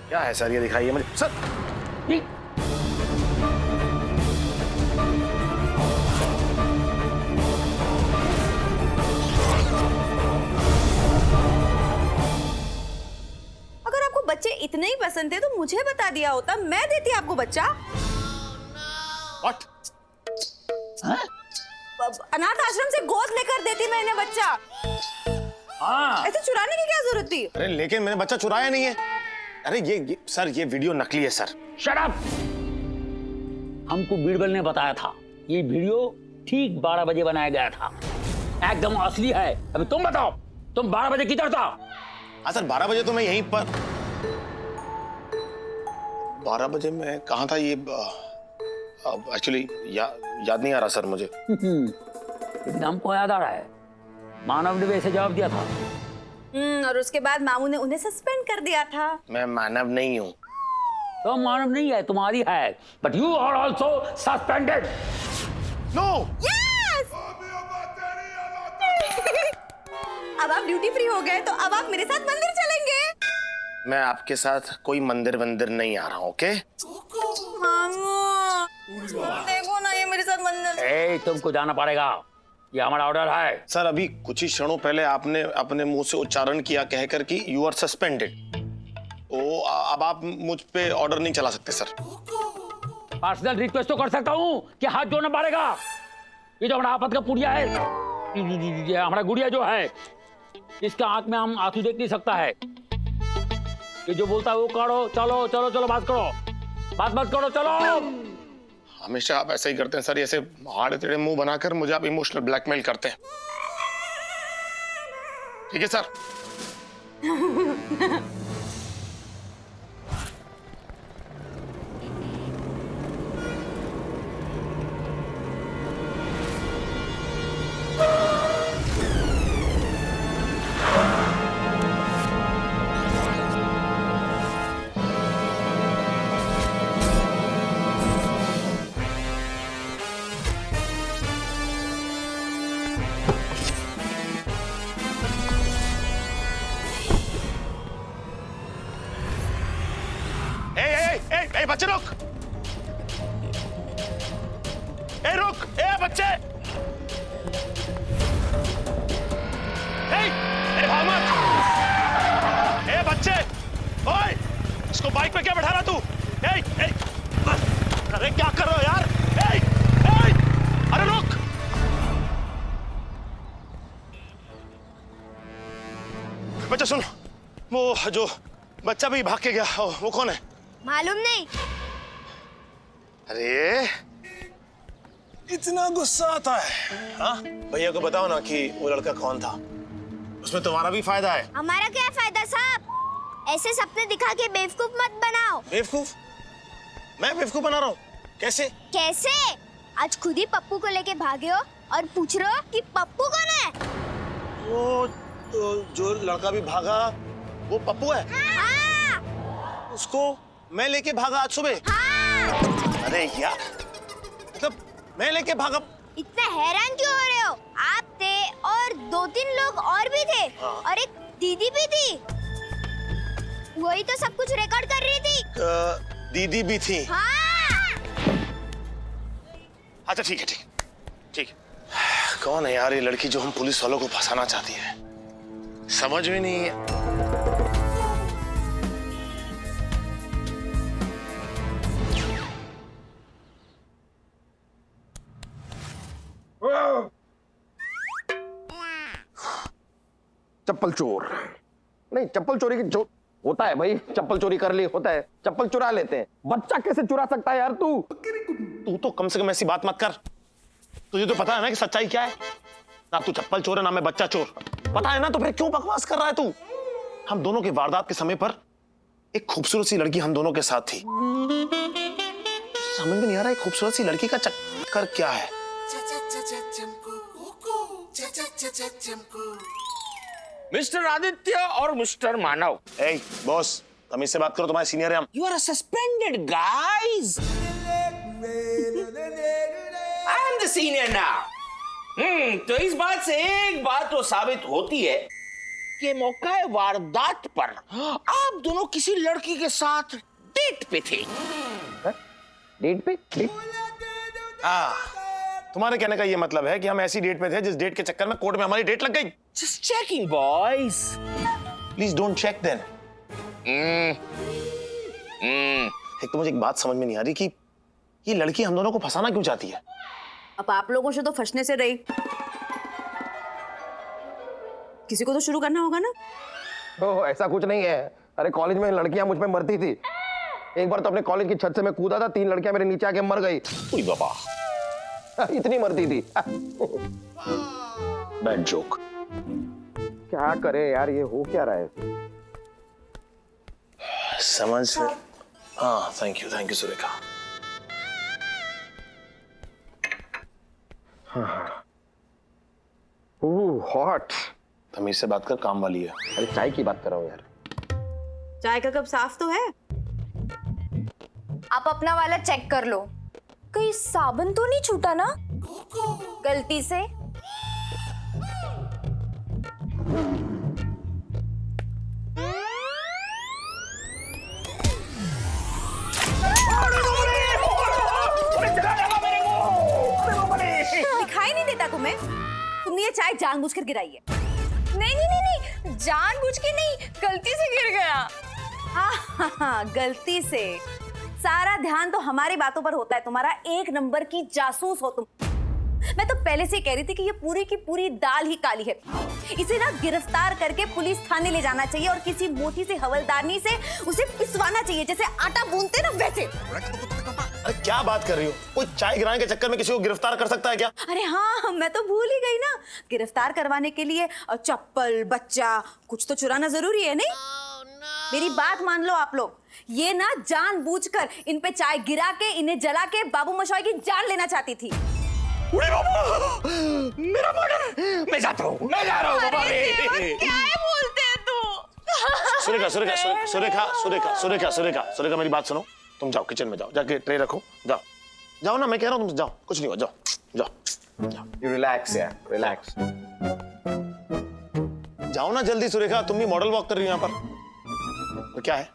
क्या है सर? ये दिखाइए मुझे सर। अगर आपको बच्चे इतने ही पसंद थे तो मुझे बता दिया होता, मैं देती आपको बच्चा। What? अनाथ आश्रम से गोद लेकर देती मैं इन्हें बच्चा। ऐसे चुराने की क्या जरूरत थी? अरे लेकिन मैंने बच्चा चुराया नहीं है। अरे ये सर, ये वीडियो नकली है सर। Shut up! हमको बीरबल ने बताया था ये वीडियो ठीक 12 बजे बनाया गया था, एकदम असली है। अभी तुम बताओ, तुम 12 बजे किधर था? हाँ सर, 12 बजे तो मैं यहीं पर। 12 बजे मैं कहाँ था? ये एक्चुअली याद नहीं आ रहा सर मुझे। लेकिन हमको याद आ रहा है, मानव ने वैसे जवाब दिया था। और उसके बाद मामू ने उन्हें सस्पेंड कर दिया था। मैं मानव नहीं हूँ। तो मानव नहीं है, तुम्हारी है, but you are also suspended. No. Yes. अब आप ड्यूटी फ्री हो गए तो अब आप मेरे साथ मंदिर चलेंगे। मैं आपके साथ कोई मंदिर नहीं आ रहा हूँ, ओके? मामू देखो ना, ये मेरे साथ मंदिर। तुमको जाना पड़ेगा, ये हमारा ऑर्डर है। सर अभी कुछ ही क्षणों पहले आपने अपने मुंह से उच्चारण किया कहकर कि यू आर सस्पेंडेड। तो अब आप मुझ पे ऑर्डर नहीं चला सकते सर। पर्सनल रिक्वेस्ट तो कर सकता हूँ कि हाथ जोड़ना पड़ेगा। ये जो हमारा आफत का पुड़िया है, ये हमारा गुड़िया जो है, इसका आंख में हम आंसू देख नहीं सकता है। ये जो बोलता है वो करो, चलो चलो चलो बात करो, बात करो, चलो। हमेशा आप ऐसा ही करते हैं सर, ऐसे आड़े टेढ़े मुंह बनाकर मुझे आप इमोशनल ब्लैकमेल करते हैं। ठीक है सर। ए बच्चे रुक, ए रुक, ए बच्चे, ए भाग मत, ए बच्चे, ओए, इसको बाइक पे क्या बैठा रहा तू? ए, अरे क्या कर रहे हो यार? अरे रुक। बच्चा सुन, वो जो बच्चा भी भाग के गया, वो कौन है? मालूम नहीं। अरे इतना गुस्सा आता है, हाँ? भैया को बताओ ना कि वो लड़का कौन था, उसमें तुम्हारा भी फायदा है। हमारा क्या फायदा साहब? ऐसे सपने दिखा के बेवकूफ मत बनाओ। बेवकूफ? मैं बेवकूफ बना रहा हूँ? कैसे? कैसे? आज खुद ही पप्पू को लेके भागे हो और पूछ रहे हो कि पप्पू कौन है? वो तो जो लड़का भी भागा वो पप्पू है? हाँ। उसको मैं लेके भागा आज सुबह? हाँ। अरे यार, मतलब मैं लेके भागा? इतना हैरान क्यों हो रहे हो? आप थे और 2-3 लोग और भी थे। हाँ। और एक दीदी भी थी, वही तो सब कुछ रिकॉर्ड कर रही थी। दीदी भी थी? हाँ। अच्छा ठीक है, ठीक। कौन है यार ये लड़की जो हम पुलिस वालों को फंसाना चाहती है? समझ में नहीं है। चप्पल चोर नहीं, चप्पल चोरी की जो होता है भाई, चप्पल चोरी कर ली होता है, चप्पल चुरा लेते हैं। बच्चा कैसे चुरा सकता है यार? तू तो कम से कम ऐसी बात मत कर। तुझे तो पता है ना कि सच्चाई क्या है? ना तू चप्पल चोर है ना मैं बच्चा चोर। पता है ना, तो फिर क्यों बकवास कर रहा है तू? हम दोनों की वारदात के समय पर एक खूबसूरत सी लड़की हम दोनों के साथ थी। समझ में नहीं आ रहा है खूबसूरत सी लड़की का चक्कर क्या है? मिस्टर आदित्य और मिस्टर मानव। ए बॉस, तमीज से बात करो, तुम्हारे सीनियर हैं हम। You are suspended, guys. I am the senior now. तो इस बात से एक बात तो साबित होती है कि मौका वारदात पर आप दोनों किसी लड़की के साथ डेट पे थे। डेट पे? तुम्हारे कहने का ये मतलब है कि हम ऐसी डेट पे थे जिस डेट के चक्कर में कोर्ट में हमारी डेट लग गई। Just checking, boys. Please don't check then. एक तो मुझे एक बात समझ में नहीं आ रही कि ये लड़की हम दोनों को फंसाना क्यों चाहती है? अब आप लोगों से तो फंसने से रही, किसी को तो शुरू करना होगा ना। ओह, ऐसा कुछ नहीं है। अरे कॉलेज में लड़कियां मुझ पे मरती थी। एक बार तो अपने कॉलेज की छत से मैं कूदा था, 3 लड़कियां मेरे नीचे आके मर गई। उई बाबा, इतनी मरती थी। Bad joke. क्या करे यार, ये हो क्या रहा है? समझ में? हाँ, थैंक यू सुरेखा। हॉट। तमीज से बात कर, काम वाली है। अरे चाय की बात कर रहा हूँ यार। चाय का कप साफ तो है? आप अपना वाला चेक कर लो, कहीं साबुन तो नहीं छूटा ना गलती से? दिखाई नहीं देता तुम्हें? तुमने ये चाय जानबूझकर गिराई है। नहीं, जानबूझ के नहीं, गलती से गिर गया। हाँ, गलती से। सारा ध्यान तो हमारी बातों पर होता है। तुम्हारा 1 नंबर की जासूस हो तुम। मैं तो पहले से कह रही थी कि ये पूरी की पूरी दाल ही काली है। इसे ना गिरफ्तार करके पुलिस थाने ले जाना चाहिए और किसी मोटी सी हवलदारनी से उसे पिसवाना चाहिए, जैसे आटा गूंथते ना वैसे। अरे क्या बात कर रही हो? कोई चाय गिराने के चक्कर में किसी को गिरफ्तार कर सकता है क्या? अरे हाँ, मैं तो भूल ही गई ना। गिरफ्तार करवाने के लिए चप्पल, बच्चा, कुछ तो चुराना जरूरी है, नहीं? मेरी बात मान लो आप लोग। ये ना जानबूझकर इन पे चाय गिरा के, इन्हें जला के बाबू मोशाय की जान लेना चाहती थी। उड़े बाबू, मेरा मर्डर! मैं जाता हूँ, मैं जा रहा हूँ बाबा रे। क्या है बोलते हैं तू? सुरेखा, सुरेखा, सुरेखा, सुरेखा, सुरेखा, सुरेखा, सुरेखा, मेरी बात सुनो। तुम जाओ, किचन में जाओ, जाके ट्रे रखो, जाओ, जाओ ना, मैं कह रहा हूँ तुम जाओ, कुछ नहीं हुआ, जाओ, जाओ, जाओ। You relax यार, relax. जाओ ना जल्दी सुरेखा, तुम भी मॉडल वॉक कर रही हो यहाँ पर। तो क्या है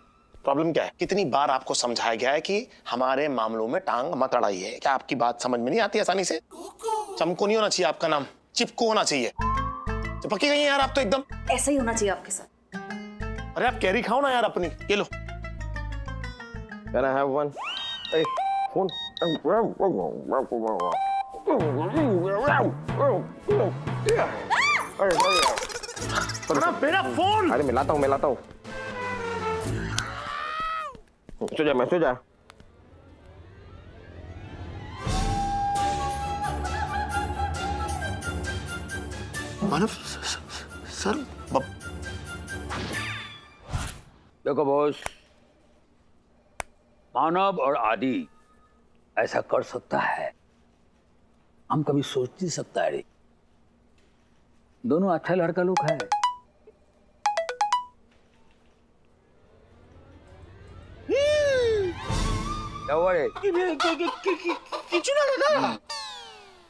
प्रॉब्लम? क्या है? कितनी बार आपको समझाया गया है कि हमारे मामलों में टांग मत अड़ाइए? क्या आपकी बात समझ में नहीं आती आसानी से? चमको नहीं होना चाहिए आपका नाम, चिपको होना चाहिए। चिपकी गई हैं यार आप तो एकदम। ऐसा ही होना चाहिए आपके साथ। अरे आप कैरी खाओ ना यार अपनी, ये लो। Can I have one? Hey, phone. मेरा फोन। अरे मिलाता हूँ। सो जा, मैं सो जा। मानव सर, देखो बॉस, मानव और आदि ऐसा कर सकता है, हम कभी सोच नहीं सकता है रे। दोनों अच्छा लड़का लोग है। क्या हुआ रे?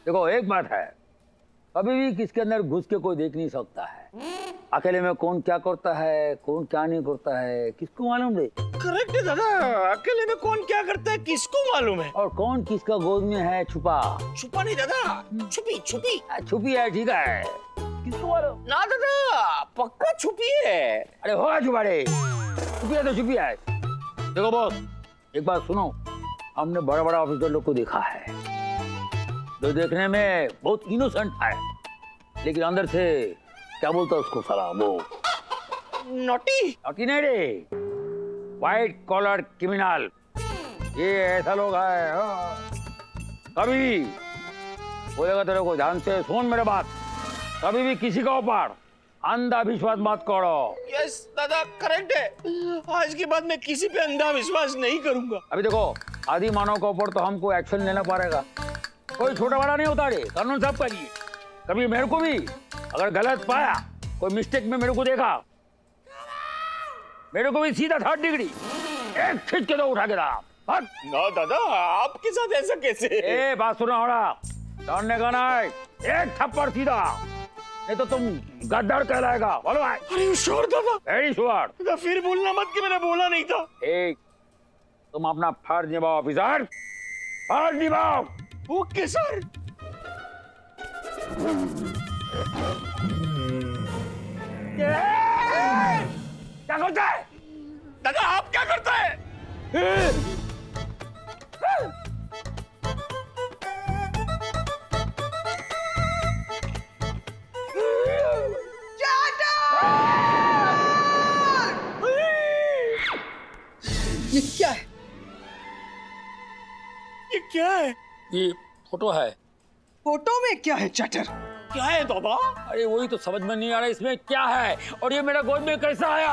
देखो एक बात है, कभी भी किसके अंदर घुस के कोई देख नहीं सकता है। अकेले में कौन क्या करता है, कौन क्या नहीं करता है, किसको मालूम रे? करेक्ट है दादा, अकेले में कौन क्या करता है किसको मालूम है? और कौन किसका गोद में है छुपा? छुपा नहीं दादा, छुपी छुपी। छुपी है, ठीक है, किसको मालूम? ना दादा, पक्का छुपी है। अरे होगा छुपा रे, छुपी है तो छुपी है। देखो बॉस, एक बात सुनो, हमने बड़ा बड़ा ऑफिसर लोग को देखा है जो देखने में बहुत इनोसेंट है, लेकिन अंदर से क्या बोलता है उसको साला, वो नॉटी नहीं रे, व्हाइट कॉलर क्रिमिनल। ये ऐसा लोग है, हाँ। कभी बोलेगा तेरे को, ध्यान से सुन मेरे बात, कभी भी किसी का ऊपर अंधा विश्वास मत करो। यस दादा, करेक्ट है। आज के बाद मैं किसी पे अंधा विश्वास नहीं करूंगा। अभी देखो, आदि मानव के ऊपर तो हमको एक्शन लेना पड़ेगा। कोई छोटा बड़ा नहीं होता रे, कानून सब करिए। कभी मेरे को भी अगर गलत पाया, कोई मिस्टेक में मेरे को देखा, मेरे को भी सीधा 3rd डिग्री एक खींच के दो, उठा के दा। ना दादा, आपके साथ ऐसा कैसे? ए बात सुनो, हमारा डरने का नहीं, एक थप्पड़ सीधा, नहीं तो तुम गद्दार कहलाएगा। बोलो भाई। अरे श्योर दादा? Very sure. दादा फिर बोलना मत कि मैंने बोला नहीं था। एक, तुम अपना फर्ज निभाओ ऑफिसर, फर्ज निभाओ। Okay sir. क्या करता है दादा? आप क्या करता है? ये क्या है? ये क्या है? ये फोटो है। फोटो में क्या है चैटर? क्या है दादा? अरे वही तो समझ में नहीं आ रहा इसमें क्या है, और ये मेरा गोद में कैसा आया?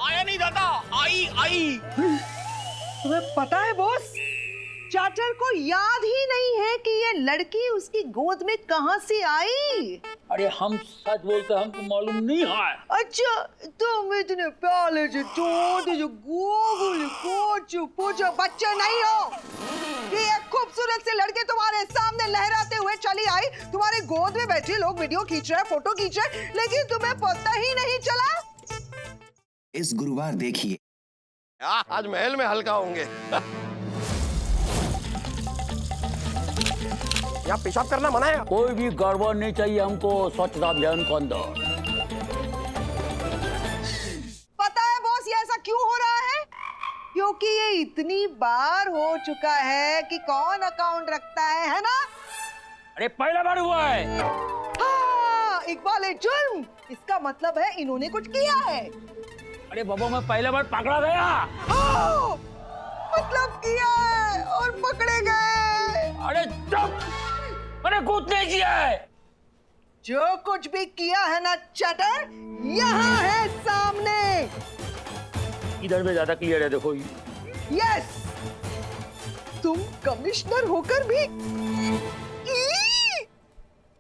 आया नहीं दादा, आई। तुम्हें पता है बॉस, चार्टर को याद ही नहीं है कि ये लड़की उसकी गोद में कहां से आई। अरे हम सच बोलते, हमको मालूम नहीं है। अच्छा, तुम इतने प्याले से छोटे जो गोगुल कोचू पूछो बच्चे नहीं हो कि एक खूबसूरत से लड़के तुम्हारे सामने लहराते हुए चली आई, तुम्हारे गोद में बैठे लोग वीडियो खींच रहे हैं, फोटो खींच रहे हैं, लेकिन तुम्हें पता ही नहीं चला। इस गुरुवार देखिए। आज महल में हल्का होंगे। यहाँ पेशाब करना मना है। कोई भी गड़बड़ नहीं चाहिए हमको स्वच्छता अभियान के अंदर। पता है बॉस, ये ऐसा क्यों हो रहा है? क्योंकि ये इतनी बार हो चुका है कि कौन अकाउंट रखता है ना? अरे पहला बार हुआ है। हाँ, इकबाल ए जुर्म, इसका मतलब है इन्होंने कुछ किया है। अरे बाबा, मैं पहला बार पकड़ा गया। मतलब किया है और पकड़े गए। अरे चुप, मैंने कुछ नहीं किया है। जो कुछ भी किया है ना चटर, यहाँ है सामने। इधर में ज्यादा क्लियर है, देखो। यस, तुम कमिश्नर होकर भी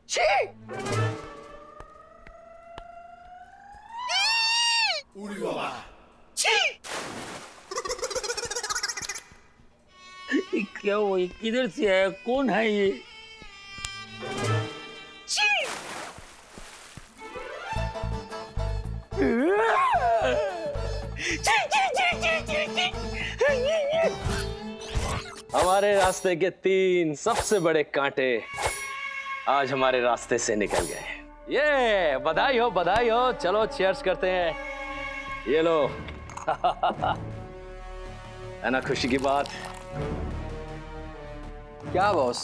छी! क्या वो किधर से है? कौन है ये? हमारे रास्ते के 3 सबसे बड़े कांटे आज हमारे रास्ते से निकल गए। ये बधाई हो। चलो चीयर्स करते हैं। ये लो। है ना खुशी की बात? क्या बॉस,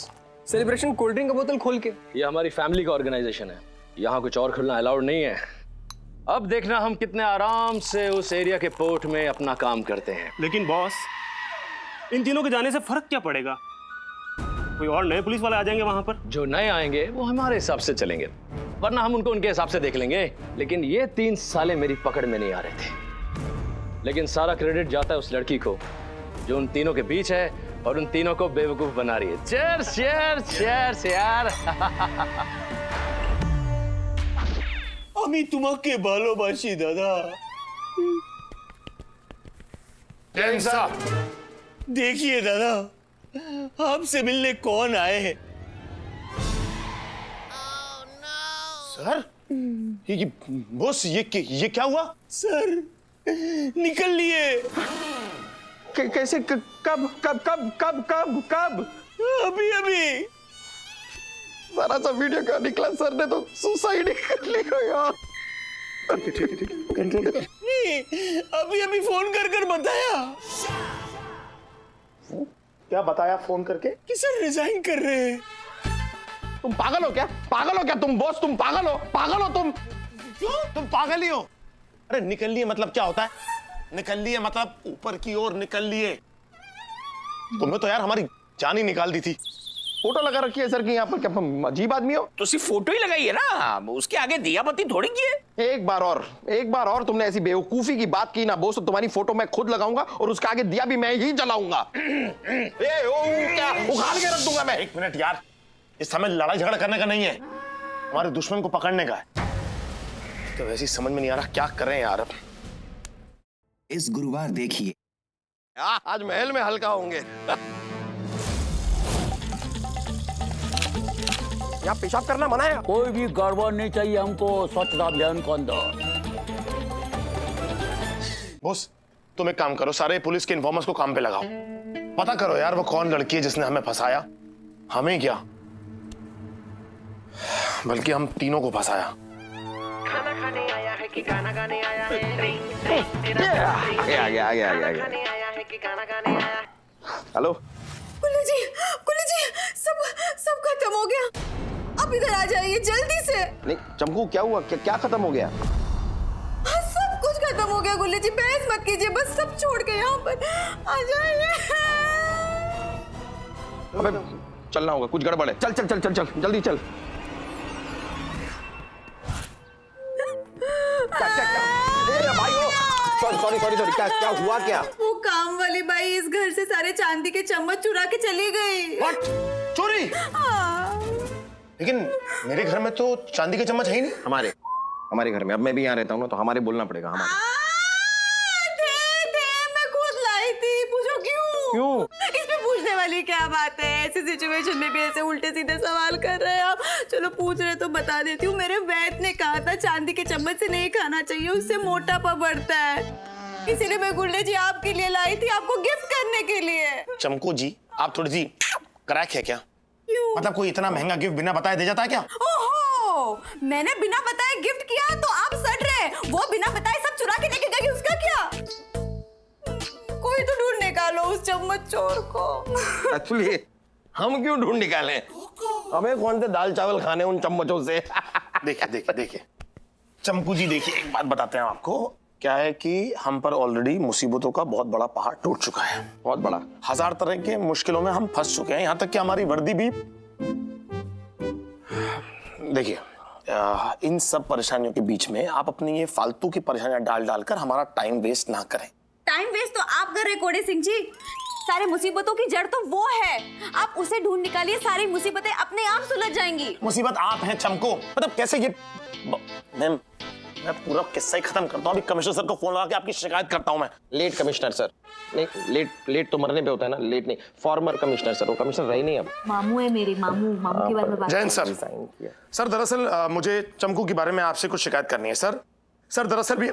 सेलिब्रेशन कोल्ड ड्रिंक का बोतल खोल के? ये हमारी फैमिली का ऑर्गेनाइजेशन है, यहाँ कुछ और खुलना अलाउड नहीं है। अब देखना हम कितने आराम से उस एरिया के पोर्ट में अपना काम करते हैं। लेकिन बॉस, इन तीनों के जाने से फर्क क्या पड़ेगा? कोई और नए पुलिस वाले आ जाएंगे वहां पर। जो नए आएंगे वो हमारे हिसाब से चलेंगे, वरना हम उनको उनके हिसाब से देख लेंगे। लेकिन ये 3 साले मेरी पकड़ में नहीं आ रहे थे। लेकिन सारा क्रेडिट जाता है उस लड़की को जो उन तीनों के बीच है और उन तीनों को बेवकूफ बना रही है। चीयर्स चीयर्स चीयर्स यार। আমি তোমাকে ভালোবাসি দাদা। देखिए दादा, आपसे मिलने कौन आए हैं? सर, ये बॉस, ये क्या हुआ? सर, निकल लिए। कैसे? कब? अभी सारा सा वीडियो क्या निकला? सर ने तो सुसाइड कर लिया यार। ठीक है, कंट्रोल कर। नहीं, अभी फोन कर बताया। क्या बताया फोन करके? कि सर रिजाइन कर रहे हैं। तुम पागल हो क्या? तुम बॉस, तुम पागल हो तुम? क्यों? तुम पागल ही हो? अरे निकल लिए मतलब क्या होता है? निकल लिए मतलब ऊपर की ओर निकल लिए। तुमने तो यार हमारी जान ही निकाल दी थी। फोटो लगा रखी है सर की यहाँ पर, क्या अजीब आदमी हो? तो सिर्फ फोटो ही लगाई है ना, उसके आगे दिया बत्ती थोड़ी की है। एक बार और तुमने ऐसी बेवकूफी की बात की ना बॉस, तो तुम्हारी फोटो मैं खुद लगाऊंगा और उसके आगे दिया भी मैं ही जलाऊंगा। क्या उखाड़ के रख दूंगा मैं। 1 मिनट यार, इस समय लड़ाई झगड़ा करने का नहीं है, हमारे दुश्मन को पकड़ने का है। तो वैसे ही समझ में नहीं आ रहा क्या करें यार। इस गुरुवार देखिए। आज महल में हल्का होंगे। यहाँ पेशाब करना मना है। कोई भी गड़बड़ नहीं चाहिए हमको स्वच्छता अभियान के अंदर। बॉस, तुम एक काम करो, सारे पुलिस के इन्फॉर्मर्स को काम पे लगाओ। पता करो यार वो कौन लड़की है जिसने हमें फंसाया। हमें क्या, बल्कि हम तीनों को फंसाया। खाना खाने आया है कि गाना गाने आया है? आगे। हेलो कुल्लू जी, सब खत्म हो गया। अब इधर आ जाइए जल्दी से। नहीं चमकू, क्या हुआ? क्या खत्म हो गया? सब कुछ खत्म हो गया गुल्लू जी, बहस मत कीजिए, बस सब छोड़ के यहाँ पर आ जाइए। अबे चलना होगा, कुछ गड़बड़ है। चल जल्दी चल। क्या भाई हो? सॉरी, क्या हुआ? क्या वो काम वाली बाई इस घर से सारे चांदी के चम्मच चुरा के चली गई। What? चोरी? लेकिन मेरे घर में तो चांदी के चम्मच है ही नहीं। हमारे घर में, अब मैं भी यहाँ रहता हूँ ना, तो हमारे बोलना पड़ेगा। मैं खुद लाई थी, पूछो क्यों? इसमें पूछने वाली क्या बात है? ऐसी सिचुएशन में भी ऐसे उल्टे सीधे सवाल कर रहे हैं आप। चलो पूछ रहे तो बता देती हूँ। मेरे वैद्य ने कहा था चांदी के चम्मच से नहीं खाना चाहिए, उससे मोटापा बढ़ता है। इसीलिए मैं गुल्ले जी आपके लिए लाई थी, आपको गिफ्ट करने के लिए। चमकू जी, आप थोड़ी सी क्रैक है क्या? क्यों? मतलब कोई इतना महंगा गिफ्ट बिना बताए दे जाता है क्या? ओहो, मैंने बिना बताए गिफ्ट किया तो आप सड़ रहे। वो बिना बताए सब चुरा के लेके गई, उसका क्या? कोई तो ढूंढ निकालो उस चम्मच चोर को। एक्चुअली हम क्यों ढूंढ निकाले? हमें कौन से दाल चावल खाने उन चम्मचों से? देखिए चमकू जी, देखिए एक बात बताते हैं आपको। क्या है कि हम पर ऑलरेडी मुसीबतों का बहुत बड़ा पहाड़ टूट चुका है, बहुत बड़ा। 1000 तरह के मुश्किलों में हम फंस चुके हैं, यहां तक कि हमारी वर्दी भी। देखिए, इन सब परेशानियों के बीच में आप अपनी ये फालतू की परेशानियां डाल डालकर हमारा टाइम वेस्ट ना करें। टाइम वेस्ट तो आप कर रहे कोड़े सिंह जी। सारे मुसीबतों की जड़ तो वो है, आप उसे ढूंढ निकालिए, सारी मुसीबतें अपने आप सुलझ जाएंगी। मुसीबत आप हैं चमको, मतलब कैसे ये। मैम, मैं पूरा किस्सा ही खत्म करता हूँ, अभी कमिश्नर सर को फोन लगा के आपकी शिकायत करता हूँ मैं। लेट कमिश्नर सर, नहीं लेट तो मरने पे होता है ना, लेट नहीं, फॉर्मर कमिश्नर सर, वो कमिश्नर रही नहीं अब। मामू है मेरे, मामू के बारे में बात। जैन सर, सर दरअसल मुझे चमकू के बारे में आपसे कुछ शिकायत करनी है सर। सर दरअसल भी।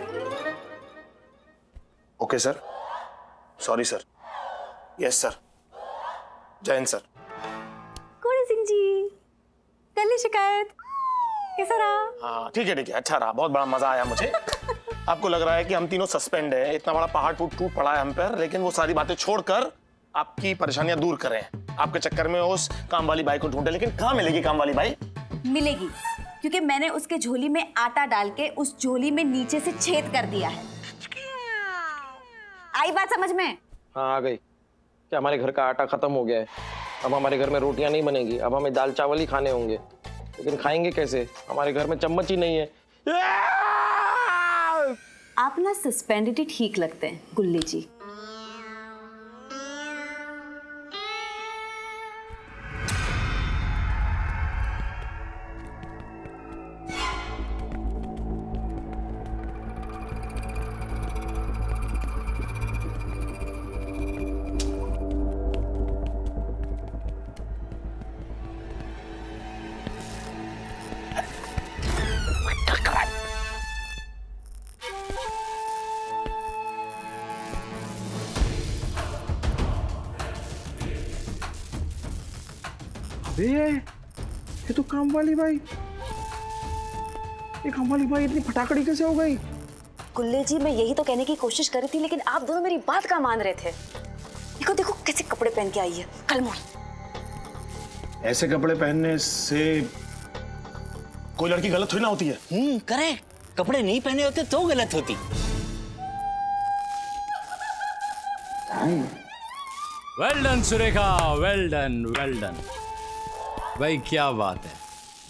Okay sir, sorry sir. Yes sir. Jain sir. कोड़े सिंह जी, कर ली शिकायत, कैसा रहा? हाँ ठीक है, अच्छा रहा, बहुत बड़ा मजा आया मुझे। आपको लग रहा है कि हम तीनों सस्पेंड हैं, इतना बड़ा पहाड़ टूट पड़ा है हम पर, लेकिन वो सारी बातें छोड़कर आपकी परेशानियां दूर करें। आपके चक्कर में उस काम वाली बाई को ढूंढे, लेकिन कहाँ मिलेगी काम वाली बाई? मिलेगी, क्योंकि मैंने उसके झोली में आटा डाल के उस झोली में नीचे से छेद कर दिया है। आई बात समझ में? हाँ आ गई। क्या हमारे घर का आटा खत्म हो गया है? अब हमारे घर में रोटियां नहीं बनेगी, अब हमें दाल चावल ही खाने होंगे। लेकिन खाएंगे कैसे? हमारे घर में चम्मच ही नहीं है। आप ना सस्पेंडेड ही ठीक लगते हैं गुल्ली जी। ये तो काम वाली बाई। ये काम वाली बाई इतनी फटाकड़ी कैसे हो गई? गुल्ले जी, मैं यही तो कहने की कोशिश कर रही थी, लेकिन आप दोनों मेरी बात का मान रहे थे। देखो देखो कैसे कपड़े पहन के आई है, कलमोल। ऐसे कपड़े पहनने से कोई लड़की गलत थोड़ी ना होती है। करेक्ट, कपड़े नहीं पहने होते तो गलत होती। Well done Surekha, well done well done. भाई क्या बात है,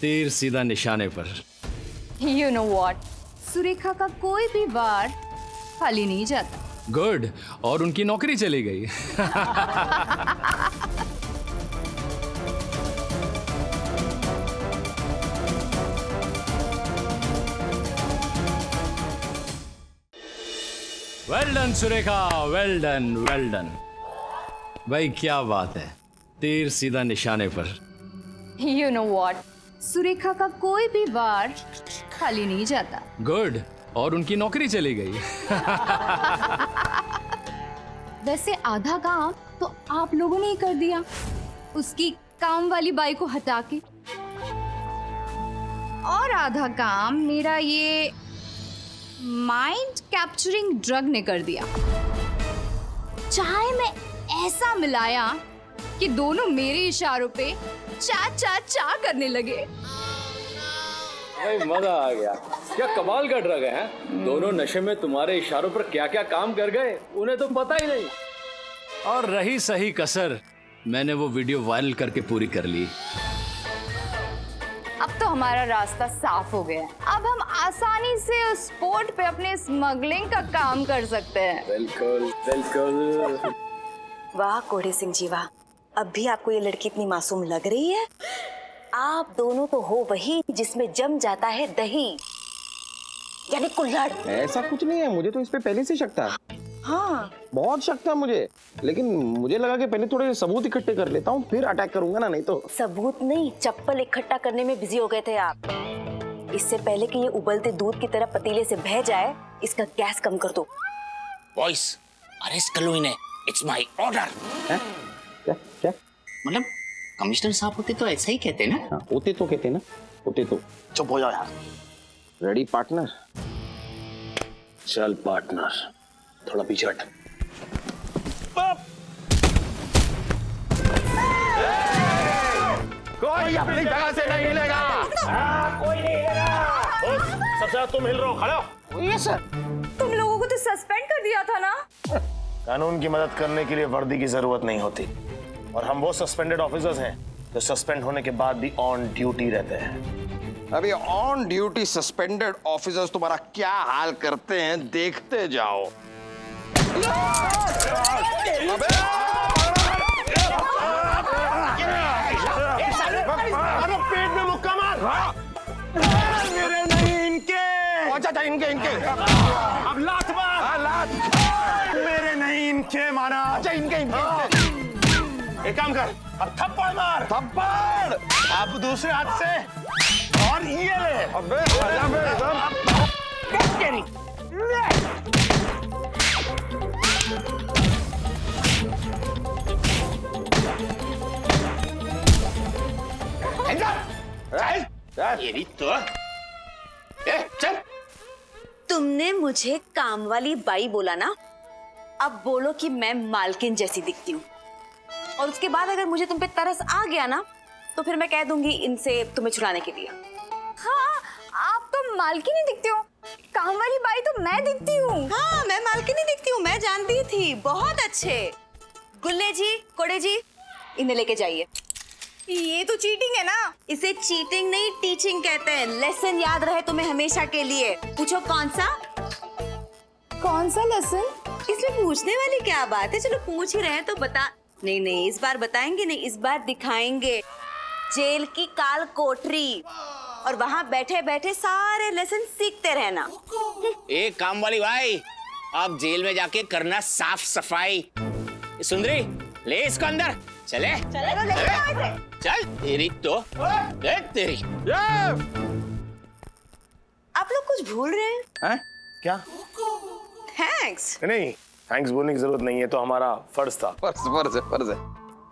तीर सीधा निशाने पर। You know what? सुरेखा का कोई भी वार खाली नहीं जाता। गुड, और उनकी नौकरी चली गई। Well done Surekha, well done well done. भाई क्या बात है, तीर सीधा निशाने पर। You know what? सुरेखा का कोई भी वार खाली नहीं जाता। गुड, और उनकी नौकरी चली गई। वैसे आधा काम तो आप लोगों ने ही कर दिया, उसकी काम वाली बाई को हटा के, और आधा काम मेरा ये माइंड कैप्चरिंग ड्रग ने कर दिया। चाय में ऐसा मिलाया कि दोनों मेरे इशारों पे चा चा चा करने लगे। भाई मजा आ गया, क्या कमाल का ड्रग है। दोनों नशे में तुम्हारे इशारों पर क्या क्या काम कर गए उन्हें तो पता ही नहीं। और रही सही कसर, मैंने वो वीडियो वायरल करके पूरी कर ली। अब तो हमारा रास्ता साफ हो गया है, अब हम आसानी से उस पोर्ट पे अपने स्मगलिंग का काम कर सकते हैं। बिल्कुल बिल्कुल। वाह कोड़े सिंह जी वाह, अब भी आपको ये लड़की इतनी मासूम लग रही है। आप दोनों तो हो वही जिसमें जम जाता है दही, यानी कुल्हड़। ऐसा कुछ नहीं है, मुझे तो इस पे पहले से शक था। हाँ, बहुत शक था मुझे, लेकिन मुझे लगा कि पहले थोड़े सबूत इकट्ठे कर लेता हूँ, फिर अटैक करूंगा ना, नहीं तो। सबूत नहीं, चप्पल इकट्ठा करने में बिजी हो गए थे आप। इससे पहले कि ये उबलते दूध की तरह पतीले से बह जाए, इसका गैस कम कर दो। बॉयज, अरेस्ट कर लो इन्हें, इट्स माय ऑर्डर। क्या? मतलब कमिश्नर साहब होते तो ऐसा ही कहते ना। हाँ, होते तो कहते ना, होते तो। चुप हो जाओ यार। Ready partner? चल पार्टनर, थोड़ा पीछे हट। कोई अपनी जगह से नहीं हिलेगा। कोई नहीं हिलेगा। सबसे ज्यादा तुम हिल रहे हो, खड़े हो। तुम लोगों तो सस्पेंड कर दिया था ना। कानून की मदद करने के लिए वर्दी की जरूरत नहीं होती, और हम वो सस्पेंडेड ऑफिसर्स हैं जो सस्पेंड होने के बाद भी ऑन ड्यूटी रहते हैं। अभी ऑन ड्यूटी सस्पेंडेड ऑफिसर्स तुम्हारा क्या हाल करते हैं देखते जाओ। पेट में मुक्का मार। मेरे नहीं, इनके। अच्छा इनके इनके अब लात मार। लात मेरे नहीं, इनके मारा। अच्छा इनके इनके एक काम कर, अब थप्पड़ मार। थप्पड़। अब दूसरे हाथ से, और ये ले। अबे तेरी। ये तो चल। तुमने मुझे काम वाली बाई बोला ना, अब बोलो कि मैं मालकिन जैसी दिखती हूँ। और उसके बाद अगर मुझे तुम पे तरस आ गया ना, तो फिर मैं कह दूंगी इनसे तुम्हें छुड़ाने के लिए। हाँ, आप तो मालकिन ही दिखती हो, काम वाली बाई तो मैं दिखती हूँ। हाँ, मैं मालकिन ही दिखती हूँ, मैं जानती थी। बहुत अच्छे। गुल्ले जी, कोड़े जी, इन्हें लेके जाइए। ये तो चीटिंग है ना। इसे चीटिंग नहीं, टीचिंग कहते हैं। लेसन याद रहे तुम्हें हमेशा के लिए। पूछो कौन सा? कौन सा लेसन? इसमें पूछने वाली क्या बात है? चलो पूछ ही रहे हैं तो बता। नहीं नहीं, इस बार बताएंगे नहीं, इस बार दिखाएंगे जेल की काल कोठरी, और वहाँ बैठे बैठे सारे लेसन सीखते रहना। एक काम वाली भाई, आप जेल में जाके करना साफ सफाई। सुंदरी, ले इसको अंदर। चले चल। तेरी तो तेरी। आप लोग कुछ भूल रहे हैं। क्या? थैंक्स। नहीं, थैंक्स बोलने की जरूरत नहीं है, तो हमारा फर्ज था। फर्ज है।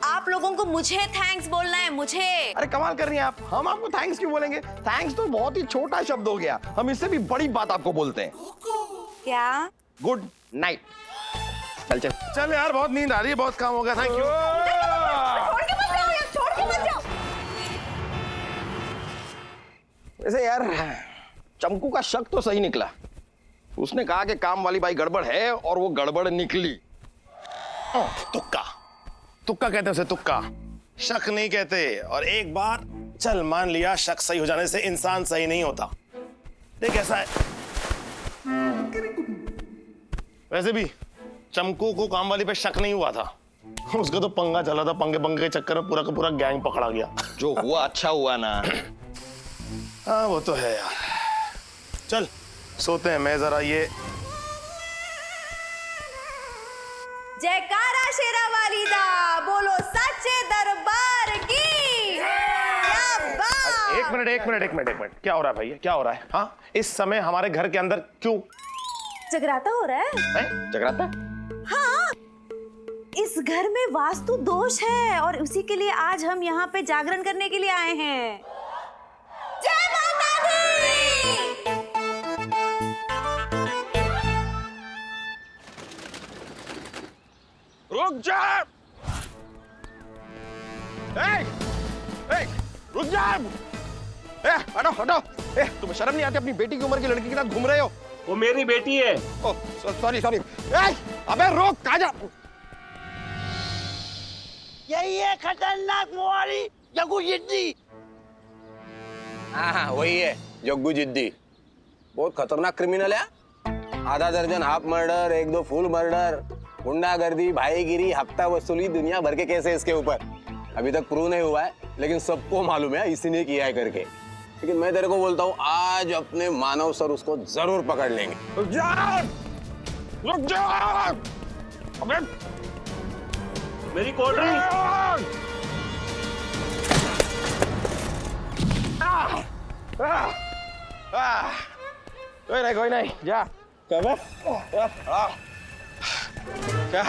आप लोगों को मुझे थैंक्स बोलना है, मुझे। अरे कमाल कर रही हैं आप, हम आपको थैंक्स क्यों बोलेंगे? थैंक्स तो बहुत ही छोटा शब्द हो गया, हम इससे भी बड़ी बात आपको बोलते हैं। क्या? Good night. चल चल चल यार, बहुत नींद आ रही है, बहुत काम हो गया। Thank you. छोड़ के मत जाओ यार, छोड़ के मत जाओ। वैसे यार चंकू का शक तो सही निकला। उसने कहा कि काम वाली बाई गड़बड़ है, और वो गड़बड़ निकली। तुक्का तुक्का कहते हैं उसे, तुक्का। शक नहीं कहते। और एक बार चल मान लिया, शक सही हो जाने से इंसान सही नहीं होता। देख ऐसा है, वैसे भी चमकू को काम वाली पे शक नहीं हुआ था, उसका तो पंगा चला था। पंगे पंगे के चक्कर में पूरा का पूरा गैंग पकड़ा गया। जो हुआ अच्छा हुआ ना। हाँ वो तो है यार। चल सोते हैं, मैं जरा ये। जयकारा शेरा वाली दा, बोलो सच्चे दरबार की। क्या बात। एक मिनट, क्या हो रहा है भैया, क्या हो रहा है? हाँ, इस समय हमारे घर के अंदर क्यों जगराता हो रहा है? जगराता? हाँ, इस घर में वास्तु दोष है, और उसी के लिए आज हम यहाँ पे जागरण करने के लिए आए हैं। जय माता दी। रुक जा। रुक जा। हटो हटो। तुम्हें शर्म नहीं आती? अपनी बेटी की उम्र की लड़की के साथ घूम रहे हो। वो मेरी बेटी है। सॉरी। अबे रोक, कहाँ जा? यही है खतरनाक मोहारी जग्गू जिद्दी। हाँ वही है जग्गू जिद्दी। बहुत खतरनाक क्रिमिनल है। आधा दर्जन हाफ मर्डर, 1-2 फुल मर्डर, गुंडागर्दी, भाईगिरी, हफ्ता वसूली, दुनिया भर के केस है इसके ऊपर। अभी तक प्रूव नहीं हुआ है, लेकिन सबको मालूम है इसी ने किया है करके। लेकिन मैं तेरे को बोलता हूँ, आज अपने मानव सर उसको जरूर पकड़ लेंगे। रुक जा। अबे मेरी कोल्ड ड्रिंक। कोई नहीं, जा। क्या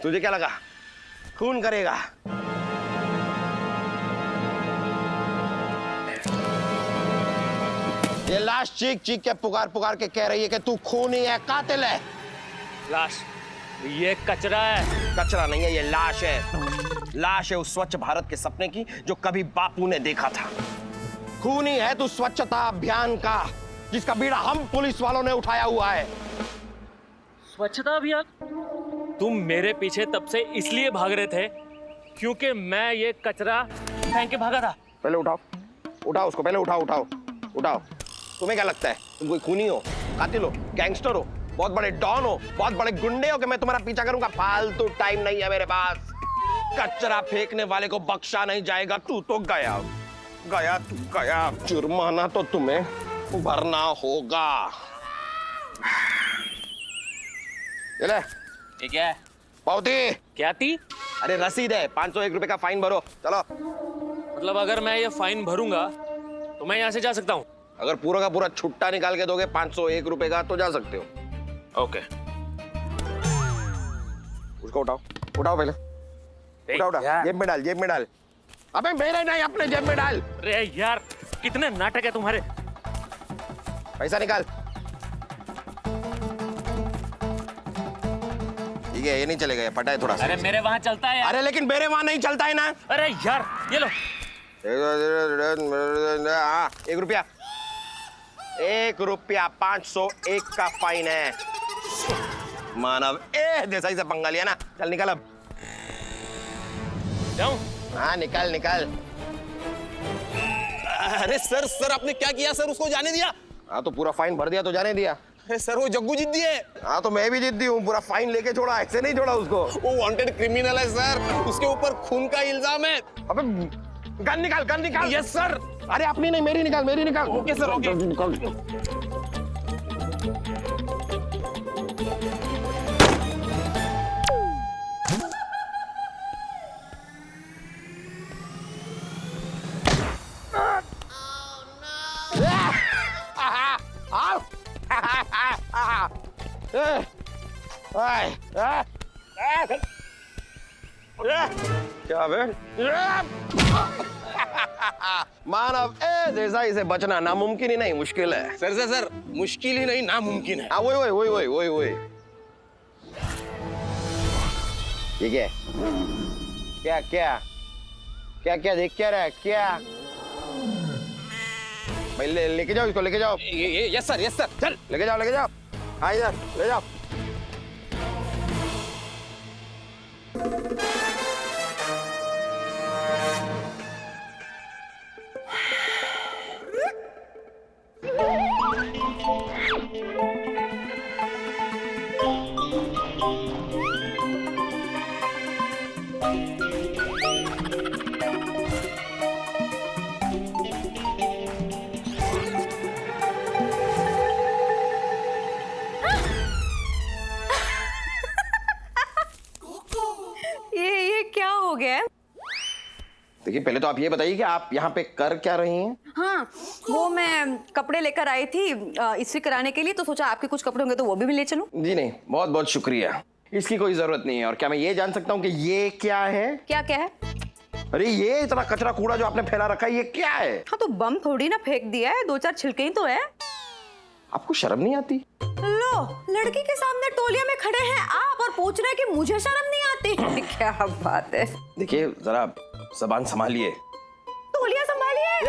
तुझे क्या लगा खून करेगा? ये लाश चीख चीख के पुकार के कह रही है कि तू खूनी है, कातिल है। लाश? ये कचरा है। कचरा नहीं है, ये लाश है। लाश है उस स्वच्छ भारत के सपने की जो कभी बापू ने देखा था। खूनी है तू स्वच्छता अभियान का, जिसका बीड़ा हम पुलिस वालों ने उठाया हुआ है। स्वच्छता अभियान? तुम मेरे पीछे तब से इसलिए भाग रहे थे क्योंकि मैं ये कचरा फेंक के भागा था। पहले उठाओ, उठाओ उसको, पहले उठाओ उठाओ उठाओ। तुम्हें क्या लगता है तुम कोई खूनी हो, कातिल हो, गैंगस्टर हो, बहुत बड़े डॉन हो, बहुत बड़े गुंडे हो कि मैं तुम्हारा पीछा करूंगा? फालतू टाइम नहीं है मेरे पास। कचरा फेंकने वाले को बख्शा नहीं जाएगा। तू तो गया गया, तू गया। जुर्माना तो तुम्हें भरना होगा। ये ले, ये क्या है? पावती। क्या थी? अरे रसीद है, 501 रुपए का फाइन भरो। चलो। मतलब अगर मैं ये फाइन भरूंगा तो मैं यहाँ से जा सकता हूँ? अगर पूरा का पूरा छुट्टा निकाल के दोगे 501 रुपए का तो जा सकते हो। ओके। उसको उठाओ, उठाओ पहले, उठाओ उठाओ, जेब में डाल, जेब में डाल। अबे मेरे नहीं, अपने जेब में डाल। अरे यार कितने नाटक है तुम्हारे। पैसा निकाल। ठीक है, ये नहीं चलेगा, ये फटा है थोड़ा सा। अरे मेरे वहां चलता है यार। अरे लेकिन मेरे वहां नहीं चलता है ना। अरे यार ये लो। हाँ, 1 रुपया, 1 रुपया, 501 का फाइन है। मानव देसाई से पंगा लिया ना। चल निकल अब। जाऊं? हाँ निकल निकल। अरे सर, सर आपने क्या किया सर? उसको जाने दिया? हाँ तो पूरा फाइन भर दिया तो जाने दिया। अरे सर वो जग्गू जिद्दी है। हाँ तो मैं भी जिद्दी हूँ, पूरा फाइन लेके छोड़ा, ऐसे नहीं छोड़ा उसको। वो वांटेड क्रिमिनल है सर, उसके ऊपर खून का इल्जाम है। अबे गन निकाल, गन निकाल। Yes sir. अरे अपनी नहीं, मेरी निकाल, मेरी निकाल। Okay sir, okay. क्या बे? मानव देसाई से बचना नामुमकिन ही नहीं, मुश्किल है। सर सर सर, मुश्किल ही नहीं नामुमकिन है। हाँ वही वही वही वही वही। ये क्या? क्या क्या क्या क्या देख क्या रहा है? क्या भाई लेके जाओ इसको, लेके जाओ। Yes sir, yes sir. चल लेके जाओ, लेके जाओ। हाँ इधर ले जाओ। ये क्या हो गया है? देखिए पहले तो आप ये बताइए कि आप यहाँ पे कर क्या रही हैं? हाँ, वो मैं कपड़े लेकर आई थी इस्त्री कराने के लिए, तो सोचा आपके कुछ कपड़े होंगे तो वो भी मैं ले चलूं। जी नहीं, बहुत बहुत शुक्रिया, इसकी कोई जरूरत नहीं है। और क्या मैं ये जान सकता हूँ कि ये क्या है? क्या क्या है? अरे ये इतना कचरा कूड़ा जो आपने फैला रखा है, ये क्या है? हाँ तो बम थोड़ी ना फेंक दिया है, 2-4 छिलके ही तो है। आपको शर्म नहीं आती? लो, लड़की के सामने टोलिया में खड़े हैं आप और पूछ रहे हैं कि मुझे शर्म नहीं आती। क्या बात है। देखिए जरा जबान संभालिए। टोलिया संभालिए।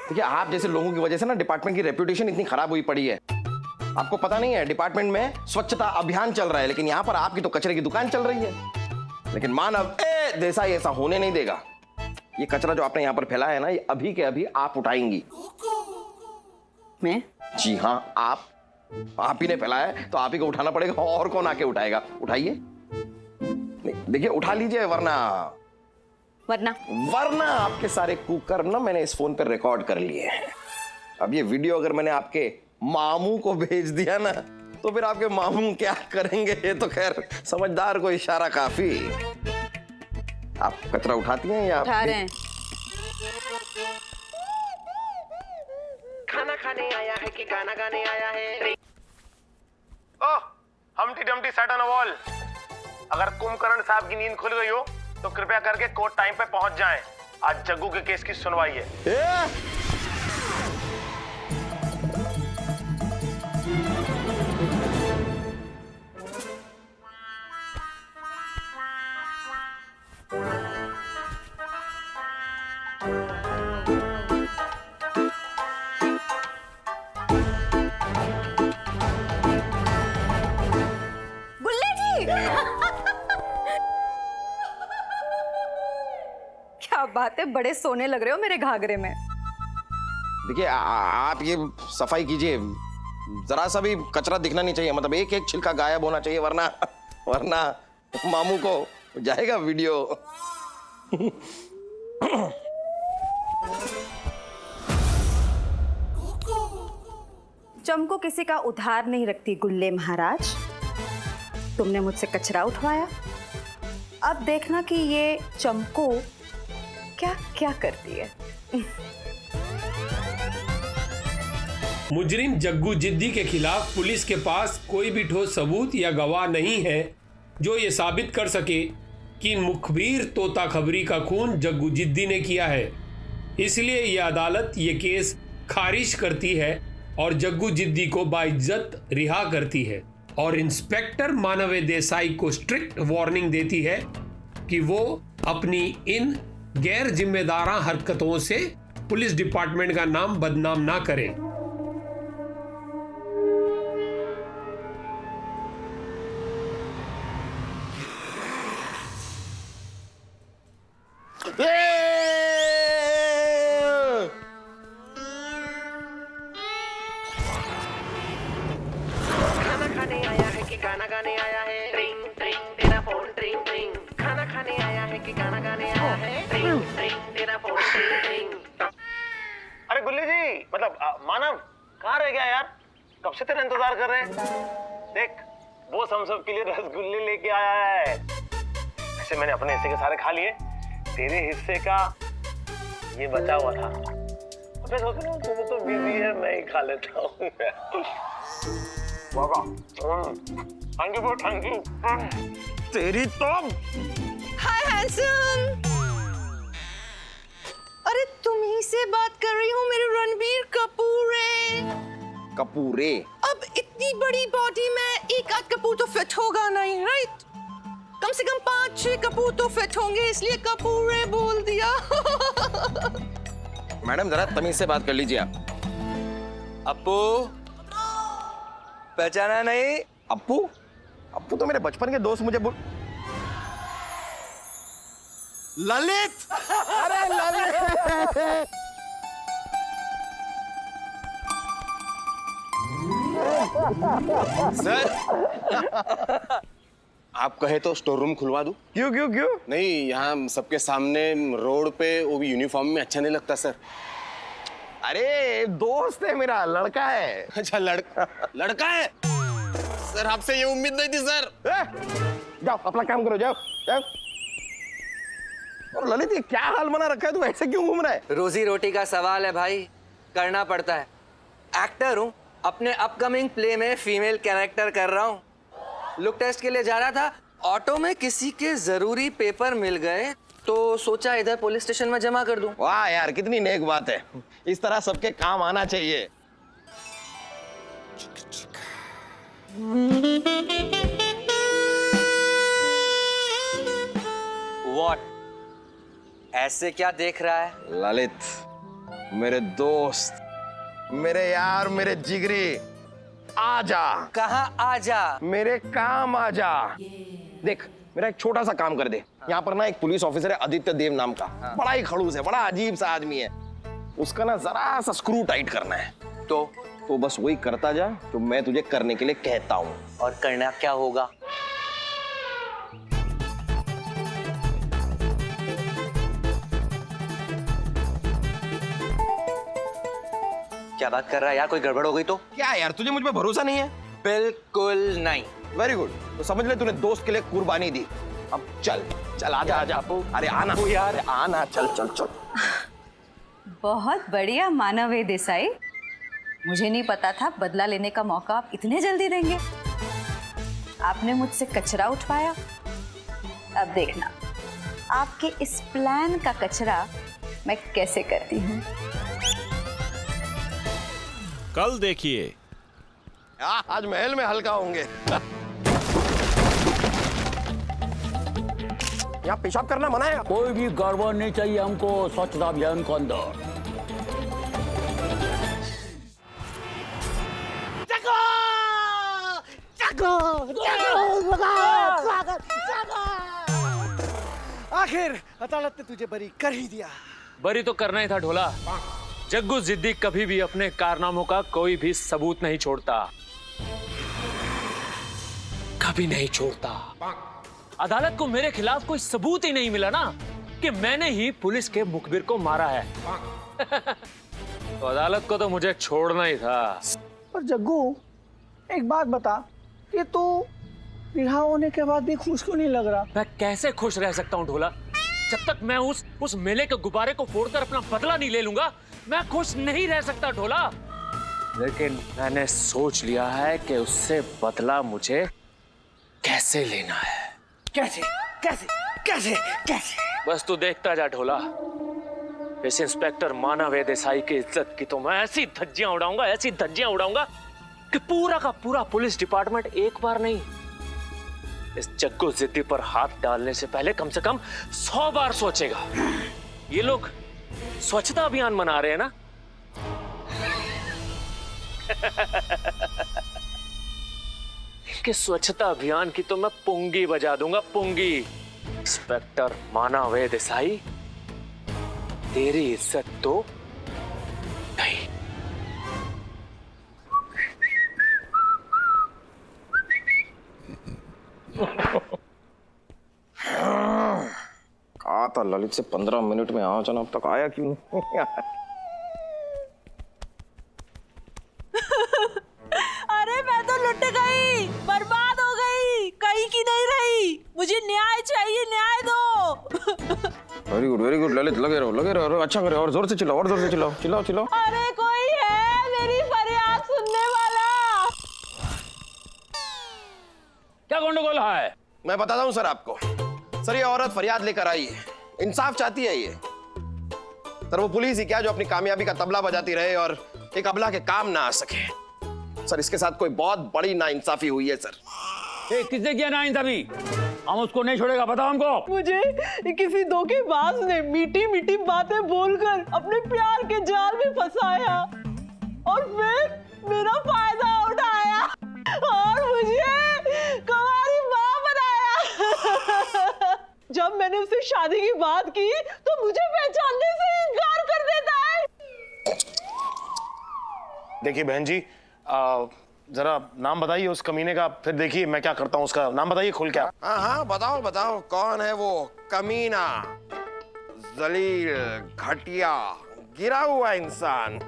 देखिए आप जैसे लोगों की वजह से ना डिपार्टमेंट की रेपुटेशन इतनी खराब हुई पड़ी है। आपको पता नहीं है डिपार्टमेंट में स्वच्छता अभियान चल रहा है, लेकिन यहाँ पर आपकी तो कचरे की दुकान चल रही है। लेकिन मानव देसाई ऐसा होने नहीं देगा। ये कचरा जो आपने यहाँ पर फैलाया है ना, ये अभी के अभी आप उठाएंगी। मैं? जी हाँ, आप ही ने फैलाया है तो आप ही को उठाना पड़ेगा, और कौन आके उठाएगा? उठाइए। देखिए उठा लीजिए, वरना आपके सारे कुकर्म ना मैंने इस फोन पर रिकॉर्ड कर लिए हैं। अब ये वीडियो अगर मैंने आपके मामू को भेज दिया ना, तो फिर आपके मामू क्या करेंगे? ये तो खैर समझदार को इशारा काफी। आप कचरा उठाती हैं या उठा रहे हैं? खाना खाने आया है कि गाना गाने आया है? Oh, Humpty Dumpty sat on a wall. अगर कुंभकर्ण साहब की नींद खुल गई हो तो कृपया करके कोर्ट टाइम पे पहुंच जाएं। आज जग्गू के केस की सुनवाई है। क्या बात है, बड़े सोने लग रहे हो मेरे घाघरे में। देखिए आप ये सफाई कीजिए, जरा सा भी कचरा दिखना नहीं चाहिए, मतलब एक एक छिलका गायब होना चाहिए, वरना वरना मामू को जाएगा वीडियो। चमको किसी का उधार नहीं रखती गुल्ले महाराज। तुमने मुझसे कचरा उठवाया, अब देखना कि ये चमको क्या क्या करती है। मुजरिम जग्गू जिद्दी के खिलाफ पुलिस के पास कोई भी ठोस सबूत या गवाह नहीं है जो ये साबित कर सके कि मुखबिर तोता खबरी का खून जग्गू जिद्दी ने किया है। इसलिए ये अदालत ये केस खारिज करती है और जग्गू जिद्दी को बाइज्जत रिहा करती है और इंस्पेक्टर मानवे देसाई को स्ट्रिक्ट वार्निंग देती है कि वो अपनी इन गैर जिम्मेदारां हरकतों से पुलिस डिपार्टमेंट का नाम बदनाम ना करें। खाना खाने आया है कि गाना गाने आया है? ट्रिंग ट्रिंग तेरा फोन ट्रिंग ट्रिंग। खाना खाने आया है कि गाना गाने आया है? ट्रिंग ट्रिंग तेरा फोन ट्रिंग ट्रिंग। अरे गुल्ली जी, मतलब मानव कहाँ रह गया यार? कब से तेरा इंतजार कर रहे हैं। देख बॉस हम सब के लिए रसगुल्ले लेके आया है। वैसे मैंने अपने हिस्से के सारे खा लिए, तेरे हिस्से का ये बचा हुआ था। मैं सोच रहा हूँ तुम तो बिजी है, मैं ही खा लेता हूँ। Thank you thank you. तेरी तो हाय हैंडसम। अरे तुम ही से बात कर रही हूँ मेरे रणबीर कपूरे। कपूरे? अब इतनी बड़ी बॉडी में एक आध कपूर तो फिट होगा नहीं, राइट? कम से कम 5-6 कपूर तो फिट होंगे, इसलिए कपूरे बोल दिया। मैडम जरा तमीज से बात कर लीजिए आप। अप्पू पहचाना नहीं? अप्पू? अप्पू तो मेरे बचपन के दोस्त मुझे ललित। अरे ललित। सर आप कहे तो स्टोर रूम खुलवा दूं? क्यों क्यों क्यों? नहीं, यहाँ सबके सामने रोड पे वो भी यूनिफॉर्म में अच्छा नहीं लगता सर। अरे दोस्त है मेरा, लड़का है। अच्छा लड़का है? सर आपसे ये उम्मीद नहीं थी सर। जाओ अपना काम करो, जाओ जाओ। और ललित ये क्या हाल बना रखा है, तू ऐसे क्यों घूम रहा है? रोजी रोटी का सवाल है भाई, करना पड़ता है। एक्टर हूँ, अपने अपकमिंग प्ले में फीमेल कैरेक्टर कर रहा हूँ। लुक टेस्ट के लिए जा रहा था, ऑटो में किसी के जरूरी पेपर मिल गए तो सोचा इधर पुलिस स्टेशन में जमा कर दूं। वाह यार कितनी नेक बात है, इस तरह सबके काम आना चाहिए। What? ऐसे क्या देख रहा है? ललित मेरे दोस्त, मेरे यार, मेरे जिगरी, आजा। कहाँ आजा? मेरे काम आजा। देख मेरा एक छोटा सा काम कर दे। यहाँ पर ना एक पुलिस ऑफिसर है आदित्य देव नाम का, बड़ा ही खड़ूस है, बड़ा अजीब सा आदमी है। उसका ना जरा सा स्क्रू टाइट करना है। तो बस वही करता जा जो मैं तुझे करने के लिए कहता हूँ। और करना क्या होगा? क्या बात कर रहा है यार, कोई गड़बड़ हो गई तो? क्या यार तुझे मुझ पे भरोसा नहीं है? बिल्कुल नहीं। वेरी गुड, तो समझ ले तूने दोस्त के लिए कुर्बानी दी। अब चल चल आजा आजा। अरे आना यार, आना, चल चल चल। बहुत बढ़िया मानवे देसाई, मुझे नहीं पता था बदला लेने का मौका आप इतने जल्दी देंगे। आपने मुझसे कचरा उठवाया, अब देखना आपके इस प्लान का कचरा मैं कैसे करती हूँ। कल देखिए। आज महल में हल्का होंगे। यहाँ पेशाब करना मना है। कोई भी गड़बड़ नहीं चाहिए हमको स्वच्छता अभियान के अंदर। आखिर अदालत ने तुझे बरी कर ही दिया। बरी तो करना ही था ढोला। जग्गू जिद्दी कभी भी अपने कारनामों का कोई भी सबूत नहीं छोड़ता, कभी नहीं छोड़ता। अदालत को मेरे खिलाफ कोई सबूत ही नहीं मिला ना कि मैंने ही पुलिस के मुखबिर को मारा है। तो अदालत को तो मुझे छोड़ना ही था। पर जग्गू एक बात बता कि तू रिहा होने के बाद भी खुश क्यों नहीं लग रहा? मैं कैसे खुश रह सकता हूँ ढोला? जब तक मैं उस मेले के गुब्बारे को फोड़कर अपना बदला नहीं ले लूंगा, मैं खुश नहीं रह सकता ढोला। लेकिन मैंने सोच लिया है कि उससे बदला मुझे कैसे लेना है। कैसे कैसे कैसे कैसे? बस तू देखता जा ढोला। इस इंस्पेक्टर मानव देसाई की इज्जत की तो मैं ऐसी धज्जियां उड़ाऊंगा, ऐसी धज्जियां उड़ाऊंगा कि पूरा का पूरा पुलिस डिपार्टमेंट एक बार नहीं, इस जग्गू जिद्दी पर हाथ डालने से पहले कम से कम 100 बार सोचेगा। ये लोग स्वच्छता अभियान मना रहे हैं ना? इनके स्वच्छता अभियान की तो मैं पुंगी बजा दूंगा, पुंगी। इंस्पेक्टर मानव देसाई, तेरी इज्जत तो गई। कहा था ललित से 15 मिनट में आ जाना, अब तक आया क्यों नहीं? अरे मैं तो लुट गई, बर्बाद हो गई, कहीं की नहीं रही। मुझे न्याय चाहिए, न्याय दो। वेरी गुड ललित, लगे रहो, अच्छा करे, और जोर से चिल्लाओ, और जोर से चिल्लाओ, चिल्लाओ चिल्लाओ। अरे कोई है मेरी फरियाद सुनने वाला? क्या गंडगोल है? मैं बताता हूँ सर आपको। सर ये औरत फरियाद लेकर आई है, इंसाफ चाहती है ये। सर वो पुलिस ही क्या जो अपनी कामयाबी का तबला बजाती रहे और एक अबला के काम ना आ सके। सर इसके साथ कोई बहुत बड़ी नाइंसाफी हुई है सर। किसने किया नाइंसाफी? हम उसको नहीं छोड़ेगा, बताओ हमको। मुझे किसी धोखेबाज ने मीठी मीठी बातें बोलकर अपने प्यार के जाल में फंसाया और फिर मेरा फायदा उठाया और मुझे कुंवारी मां बनाया। जब मैंने उससे शादी की बात की तो मुझे पहचानने से इनकार कर देता है। देखिए बहन जी, जरा नाम बताइए उस कमीने का, फिर देखिए मैं क्या करता हूँ। उसका नाम बताइए खुल क्या। हाँ बताओ बताओ, कौन है वो कमीना, जलील, घटिया, गिरा हुआ इंसान?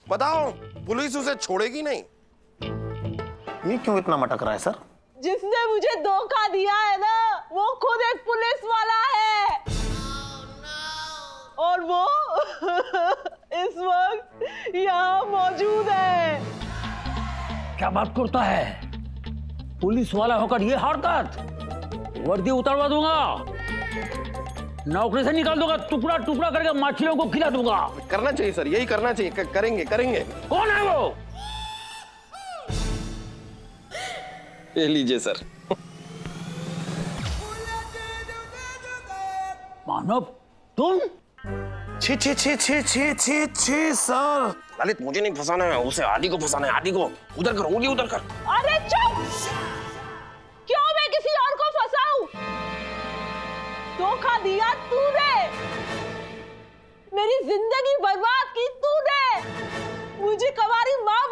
बताओ, पुलिस उसे छोड़ेगी नहीं। ये क्यों इतना मटक रहा है सर? जिसने मुझे धोखा दिया है ना, वो खुद एक पुलिस वाला है और वो इस वक्त यहाँ मौजूद है। क्या बात करता है? पुलिस वाला होकर ये हरकत? वर्दी उतारवा दूंगा, नौकरी से निकाल दूंगा, टुकड़ा टुकड़ा करके मछलियों को खिला दूंगा। करना चाहिए सर, यही करना चाहिए। करेंगे करेंगे। कौन है वो? ये लीजिए सर। मानव तुम? छी छी छी छी छी छी छी सर। ललित मुझे नहीं फंसाना है, उसे आदि को फंसाना है। आदि को उधर कर, उंगली उधर कर। अरे चुप! क्यों मैं किसी और को फंसाऊं? धोखा दिया तूने, मेरी जिंदगी बर्बाद की तूने, मुझे कुंवारी मां